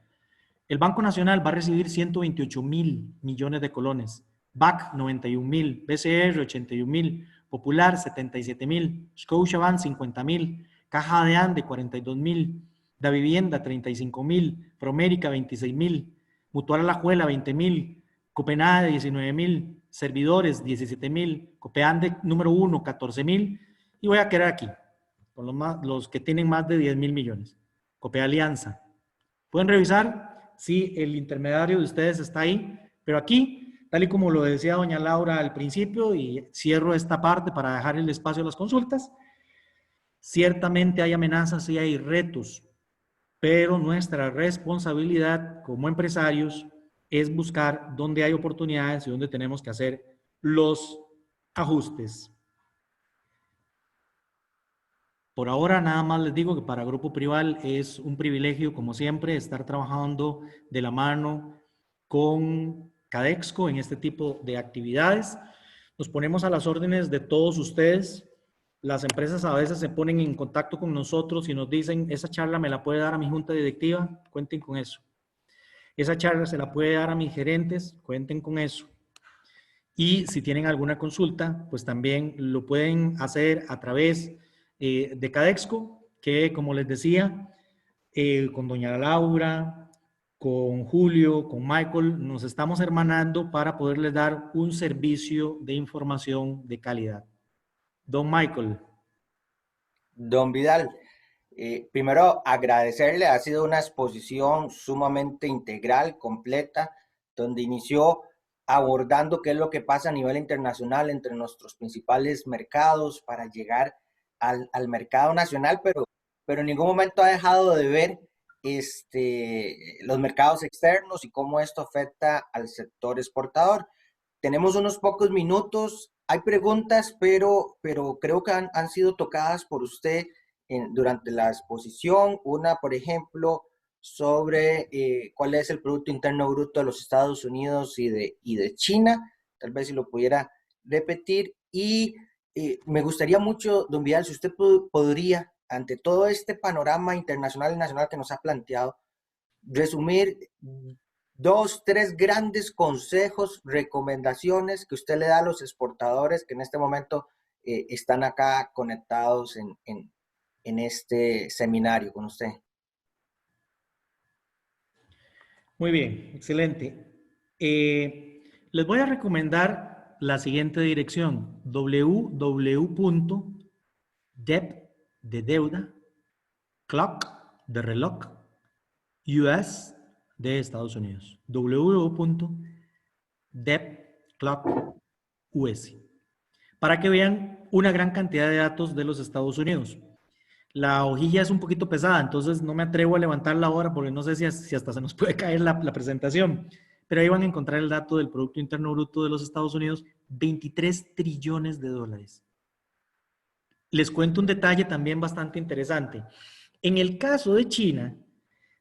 El Banco Nacional va a recibir 128.000 millones de colones, BAC 91.000, BCR 81.000, Popular 77.000, Scotiabank 50.000, Caja de Ande 42.000, Da Vivienda 35.000, Promérica 26.000, Mutual Alajuela 20.000, Copenade 19.000, Servidores 17.000, Copeande número 1 14.000 y voy a quedar aquí con los que tienen más de 10.000 millones. Copealianza. Pueden revisar si el intermediario de ustedes está ahí, pero aquí, tal y como lo decía doña Laura al principio, y cierro esta parte para dejar el espacio a las consultas, ciertamente hay amenazas y hay retos, pero nuestra responsabilidad como empresarios es buscar dónde hay oportunidades y dónde tenemos que hacer los ajustes. Por ahora nada más les digo que para Grupo Prival es un privilegio, como siempre, estar trabajando de la mano con Cadexco en este tipo de actividades. Nos ponemos a las órdenes de todos ustedes. Las empresas a veces se ponen en contacto con nosotros y nos dicen, esa charla me la puede dar a mi junta directiva, cuenten con eso. Esa charla se la puede dar a mis gerentes, cuenten con eso. Y si tienen alguna consulta, pues también lo pueden hacer a través de Cadexco, que como les decía, con doña Laura, con Julio, con Michael, nos estamos hermanando para poderles dar un servicio de información de calidad. Don Michael. Don Vidal, primero agradecerle, ha sido una exposición sumamente integral, completa, donde inició abordando qué es lo que pasa a nivel internacional entre nuestros principales mercados para llegar al mercado nacional, pero en ningún momento ha dejado de ver los mercados externos y cómo esto afecta al sector exportador. Tenemos unos pocos minutos, hay preguntas, pero creo que han sido tocadas por usted durante la exposición. Una, por ejemplo, sobre cuál es el Producto Interno Bruto de los Estados Unidos y de China, tal vez si lo pudiera repetir. Y me gustaría mucho, don Vidal, si usted podría, ante todo este panorama internacional y nacional que nos ha planteado, resumir 2, 3 grandes consejos, recomendaciones que usted le da a los exportadores que en este momento están acá conectados en este seminario con usted. Muy bien, excelente. Les voy a recomendar la siguiente dirección, www.dep de deuda, clock de reloj, US de Estados Unidos, www.depclockus, para que vean una gran cantidad de datos de los Estados Unidos. La hojilla es un poquito pesada, entonces no me atrevo a levantarla ahora porque no sé si hasta se nos puede caer la presentación. Pero ahí van a encontrar el dato del Producto Interno Bruto de los Estados Unidos, 23 trillones de dólares. Les cuento un detalle también bastante interesante. En el caso de China,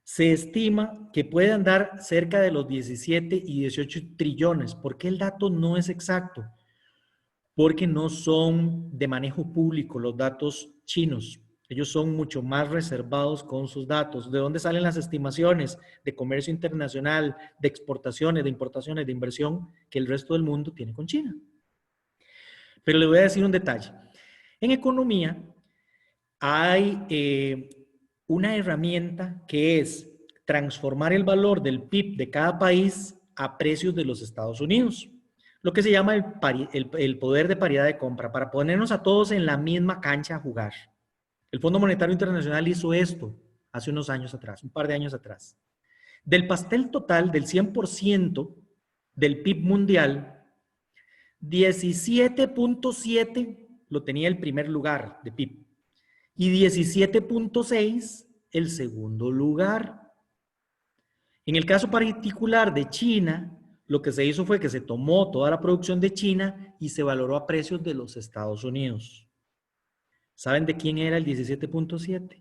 se estima que puede andar cerca de los 17 y 18 trillones. ¿Por qué el dato no es exacto? Porque no son de manejo público los datos chinos. Ellos son mucho más reservados con sus datos. ¿De dónde salen las estimaciones de comercio internacional, de exportaciones, de importaciones, de inversión que el resto del mundo tiene con China? Pero le voy a decir un detalle. En economía hay una herramienta que es transformar el valor del PIB de cada país a precios de los Estados Unidos. Lo que se llama el poder de paridad de compra, para ponernos a todos en la misma cancha a jugar. El Fondo Monetario Internacional hizo esto hace unos años atrás, un par de años atrás. Del pastel total, del 100% del PIB mundial, 17.7 lo tenía el primer lugar de PIB y 17.6 el segundo lugar. En el caso particular de China, lo que se hizo fue que se tomó toda la producción de China y se valoró a precios de los Estados Unidos. ¿Saben de quién era el 17.7?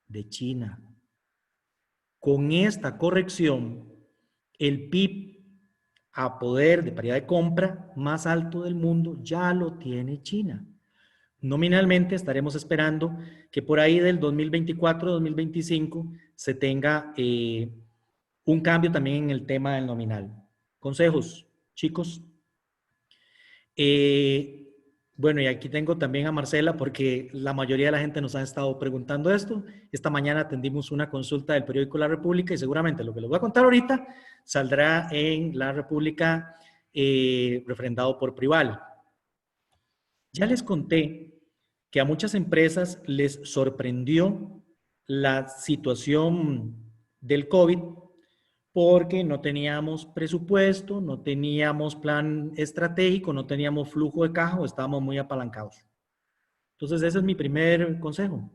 De China. Con esta corrección, el PIB a poder de paridad de compra más alto del mundo ya lo tiene China. Nominalmente estaremos esperando que por ahí del 2024-2025 se tenga un cambio también en el tema del nominal. Consejos, chicos. Bueno, y aquí tengo también a Marcela porque la mayoría de la gente nos ha estado preguntando esto. Esta mañana atendimos una consulta del periódico La República y seguramente lo que les voy a contar ahorita saldrá en La República refrendado por Prival. Ya les conté que a muchas empresas les sorprendió la situación del COVID porque no teníamos presupuesto, no teníamos plan estratégico, no teníamos flujo de caja o estábamos muy apalancados. Entonces, ese es mi primer consejo.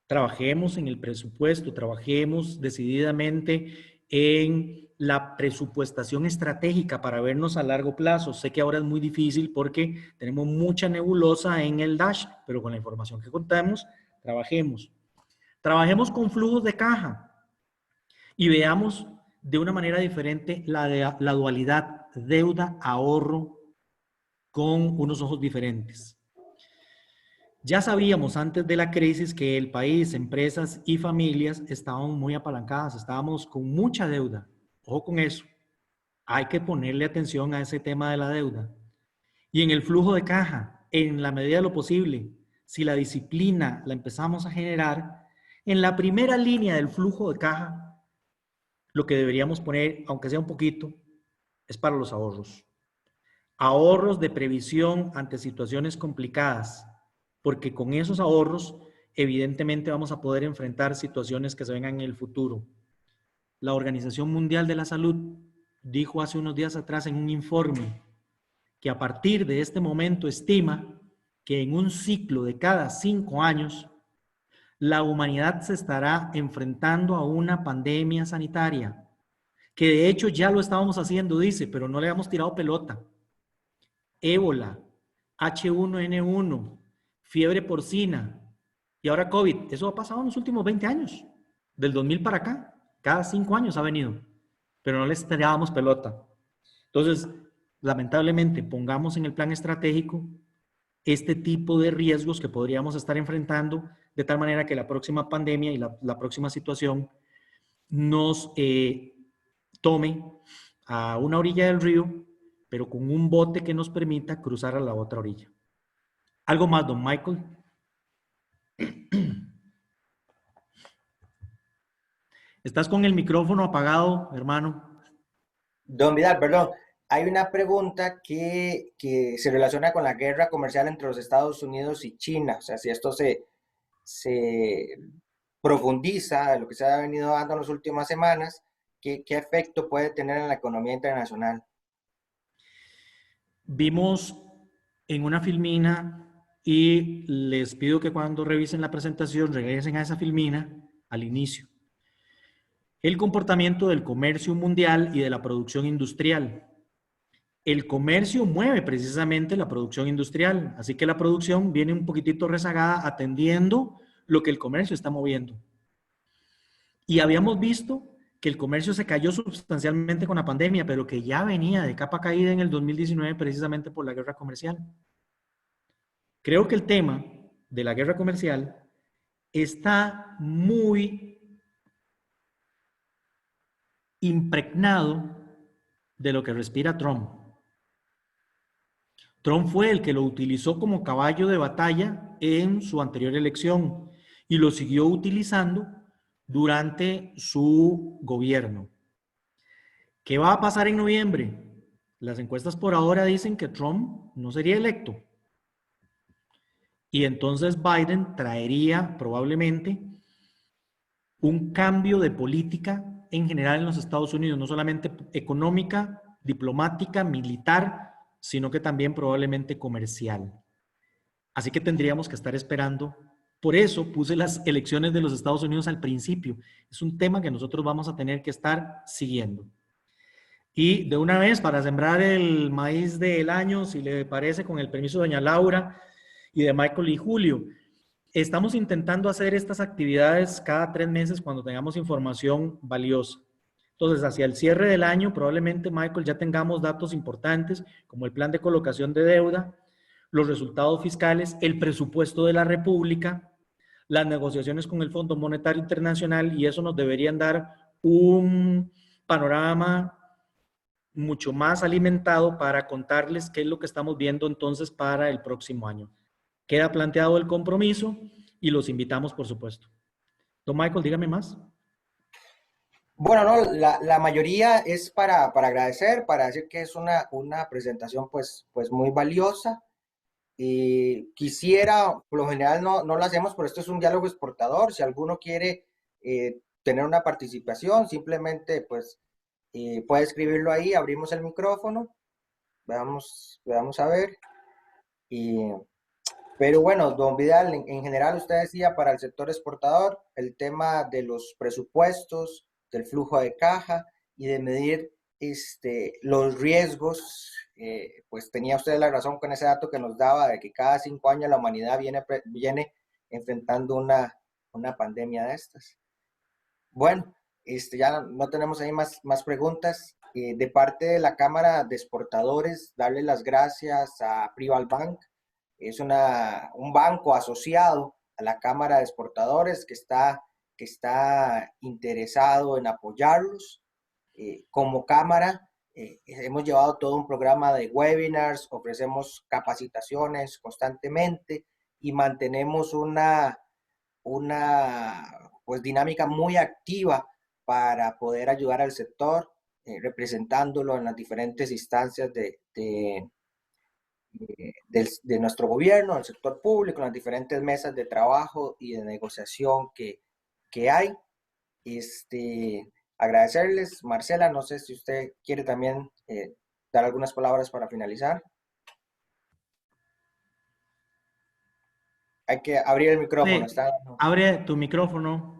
Trabajemos en el presupuesto, trabajemos decididamente en la presupuestación estratégica para vernos a largo plazo. Sé que ahora es muy difícil porque tenemos mucha nebulosa en el DASH, pero con la información que contamos, trabajemos. Trabajemos con flujos de caja y veamos de una manera diferente la dualidad deuda-ahorro con unos ojos diferentes. Ya sabíamos antes de la crisis que el país, empresas y familias estaban muy apalancadas, estábamos con mucha deuda. Ojo con eso. Hay que ponerle atención a ese tema de la deuda. Y en el flujo de caja, en la medida de lo posible, si la disciplina la empezamos a generar, en la primera línea del flujo de caja, lo que deberíamos poner, aunque sea un poquito, es para los ahorros. Ahorros de previsión ante situaciones complicadas, porque con esos ahorros, evidentemente vamos a poder enfrentar situaciones que se vengan en el futuro. La Organización Mundial de la Salud dijo hace unos días atrás en un informe que a partir de este momento estima que en un ciclo de cada 5 años, la humanidad se estará enfrentando a una pandemia sanitaria, que de hecho ya lo estábamos haciendo, dice, pero no le habíamos tirado pelota. Ébola, H1N1, fiebre porcina y ahora COVID. Eso ha pasado en los últimos 20 años, del 2000 para acá. Cada 5 años ha venido, pero no les tirábamos pelota. Entonces, lamentablemente, pongamos en el plan estratégico este tipo de riesgos que podríamos estar enfrentando, de tal manera que la próxima pandemia y la próxima situación nos tome a una orilla del río, pero con un bote que nos permita cruzar a la otra orilla. ¿Algo más, don Michael? Estás con el micrófono apagado, hermano. Don Vidal, perdón. Hay una pregunta que se relaciona con la guerra comercial entre los Estados Unidos y China. O sea, si esto se profundiza de lo que se ha venido dando en las últimas semanas, ¿qué efecto puede tener en la economía internacional? Vimos en una filmina y les pido que cuando revisen la presentación regresen a esa filmina al inicio. El comportamiento del comercio mundial y de la producción industrial. El comercio mueve precisamente la producción industrial, así que la producción viene un poquitito rezagada atendiendo lo que el comercio está moviendo. Y habíamos visto que el comercio se cayó sustancialmente con la pandemia, pero que ya venía de capa caída en el 2019 precisamente por la guerra comercial. Creo que el tema de la guerra comercial está muy impregnado de lo que respira Trump. Trump fue el que lo utilizó como caballo de batalla en su anterior elección y lo siguió utilizando durante su gobierno. ¿Qué va a pasar en noviembre? Las encuestas por ahora dicen que Trump no sería electo. Y entonces Biden traería probablemente un cambio de política en general en los Estados Unidos, no solamente económica, diplomática, militar, sino que también probablemente comercial. Así que tendríamos que estar esperando. Por eso puse las elecciones de los Estados Unidos al principio. Es un tema que nosotros vamos a tener que estar siguiendo. Y de una vez, para sembrar el maíz del año, si le parece, con el permiso de doña Laura y de Michael y Julio, estamos intentando hacer estas actividades cada 3 meses cuando tengamos información valiosa. Entonces, hacia el cierre del año, probablemente, Michael, ya tengamos datos importantes como el plan de colocación de deuda, los resultados fiscales, el presupuesto de la República, las negociaciones con el Fondo Monetario Internacional, y eso nos deberían dar un panorama mucho más alimentado para contarles qué es lo que estamos viendo entonces para el próximo año. Queda planteado el compromiso y los invitamos, por supuesto. Don Michael, dígame más. Bueno, no, la mayoría es para agradecer, para decir que es una presentación pues muy valiosa. Y quisiera, por lo general no lo hacemos, pero esto es un diálogo exportador. Si alguno quiere tener una participación, simplemente pues puede escribirlo ahí, abrimos el micrófono, veamos a ver. Pero bueno, don Vidal, en general usted decía para el sector exportador el tema de los presupuestos, del flujo de caja y de medir los riesgos. Pues tenía usted la razón con ese dato que nos daba de que cada 5 años la humanidad viene enfrentando una pandemia de estas. Bueno, ya no tenemos ahí más preguntas. De parte de la Cámara de Exportadores, darle las gracias a Prival Bank. Es un banco asociado a la Cámara de Exportadores que está interesado en apoyarlos. Como Cámara, hemos llevado todo un programa de webinars, ofrecemos capacitaciones constantemente y mantenemos una pues, dinámica muy activa para poder ayudar al sector, representándolo en las diferentes instancias de nuestro gobierno, el sector público, en las diferentes mesas de trabajo y de negociación que hay. Agradecerles. Marcela, no sé si usted quiere también dar algunas palabras para finalizar. Hay que abrir el micrófono. Sí, abre tu micrófono.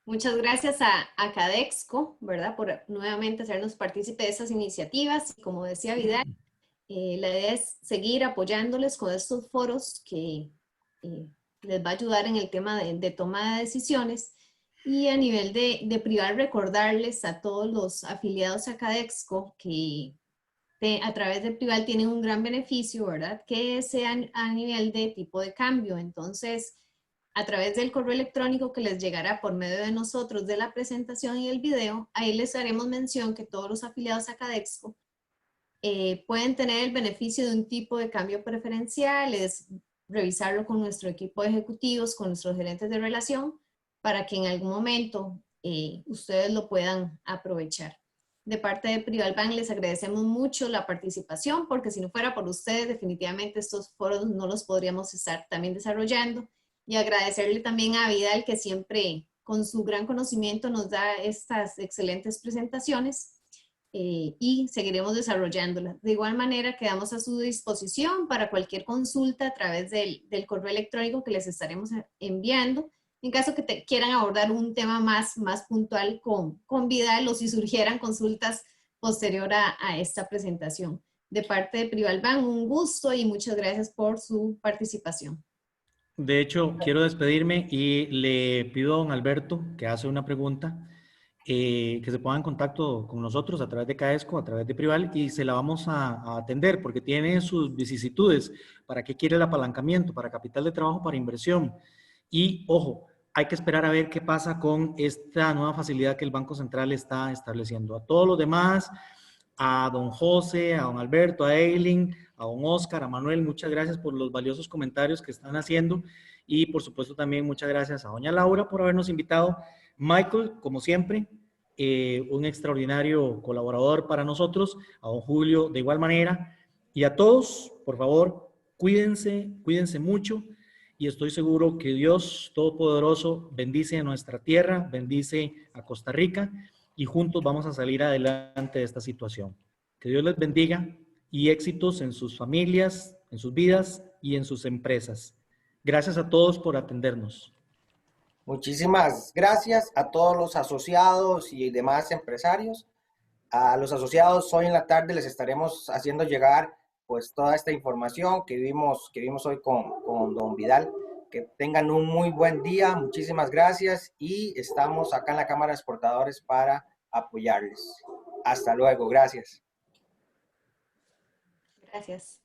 Muchas gracias a Cadexco, ¿verdad? Por nuevamente hacernos partícipe de estas iniciativas. Como decía Vidal, la idea es seguir apoyándoles con estos foros que les va a ayudar en el tema de toma de decisiones. Y a nivel de Prival, recordarles a todos los afiliados a Cadexco que a través de Prival tienen un gran beneficio, ¿verdad? Que sean a nivel de tipo de cambio. Entonces, a través del correo electrónico que les llegará por medio de nosotros de la presentación y el video, ahí les haremos mención que todos los afiliados a Cadexco pueden tener el beneficio de un tipo de cambio preferencial, es revisarlo con nuestro equipo de ejecutivos, con nuestros gerentes de relación, para que en algún momento ustedes lo puedan aprovechar. De parte de Prival Bank les agradecemos mucho la participación, porque si no fuera por ustedes, definitivamente estos foros no los podríamos estar también desarrollando. Y agradecerle también a Vidal, que siempre con su gran conocimiento nos da estas excelentes presentaciones y seguiremos desarrollándolas. De igual manera, quedamos a su disposición para cualquier consulta a través del correo electrónico que les estaremos enviando. En caso que quieran abordar un tema más puntual con Vidal o si surgieran consultas posterior a esta presentación. De parte de Prival Bank, un gusto y muchas gracias por su participación. De hecho, quiero despedirme y le pido a don Alberto, que hace una pregunta, que se ponga en contacto con nosotros a través de CAESCO, a través de Prival, y se la vamos a atender porque tiene sus vicisitudes. ¿Para qué quiere el apalancamiento? Para capital de trabajo, para inversión. Y, ojo, hay que esperar a ver qué pasa con esta nueva facilidad que el Banco Central está estableciendo. A todos los demás, a don José, a don Alberto, a Eileen, a don Oscar, a Manuel, muchas gracias por los valiosos comentarios que están haciendo. Y, por supuesto, también muchas gracias a doña Laura por habernos invitado. Michael, como siempre, un extraordinario colaborador para nosotros, a don Julio de igual manera, y a todos, por favor, cuídense mucho, y estoy seguro que Dios Todopoderoso bendice a nuestra tierra, bendice a Costa Rica, y juntos vamos a salir adelante de esta situación. Que Dios les bendiga y éxitos en sus familias, en sus vidas y en sus empresas. Gracias a todos por atendernos. Muchísimas gracias a todos los asociados y demás empresarios. A los asociados hoy en la tarde les estaremos haciendo llegar pues toda esta información que vimos hoy con don Vidal. Que tengan un muy buen día, muchísimas gracias y estamos acá en la Cámara de Exportadores para apoyarles. Hasta luego, gracias. Gracias.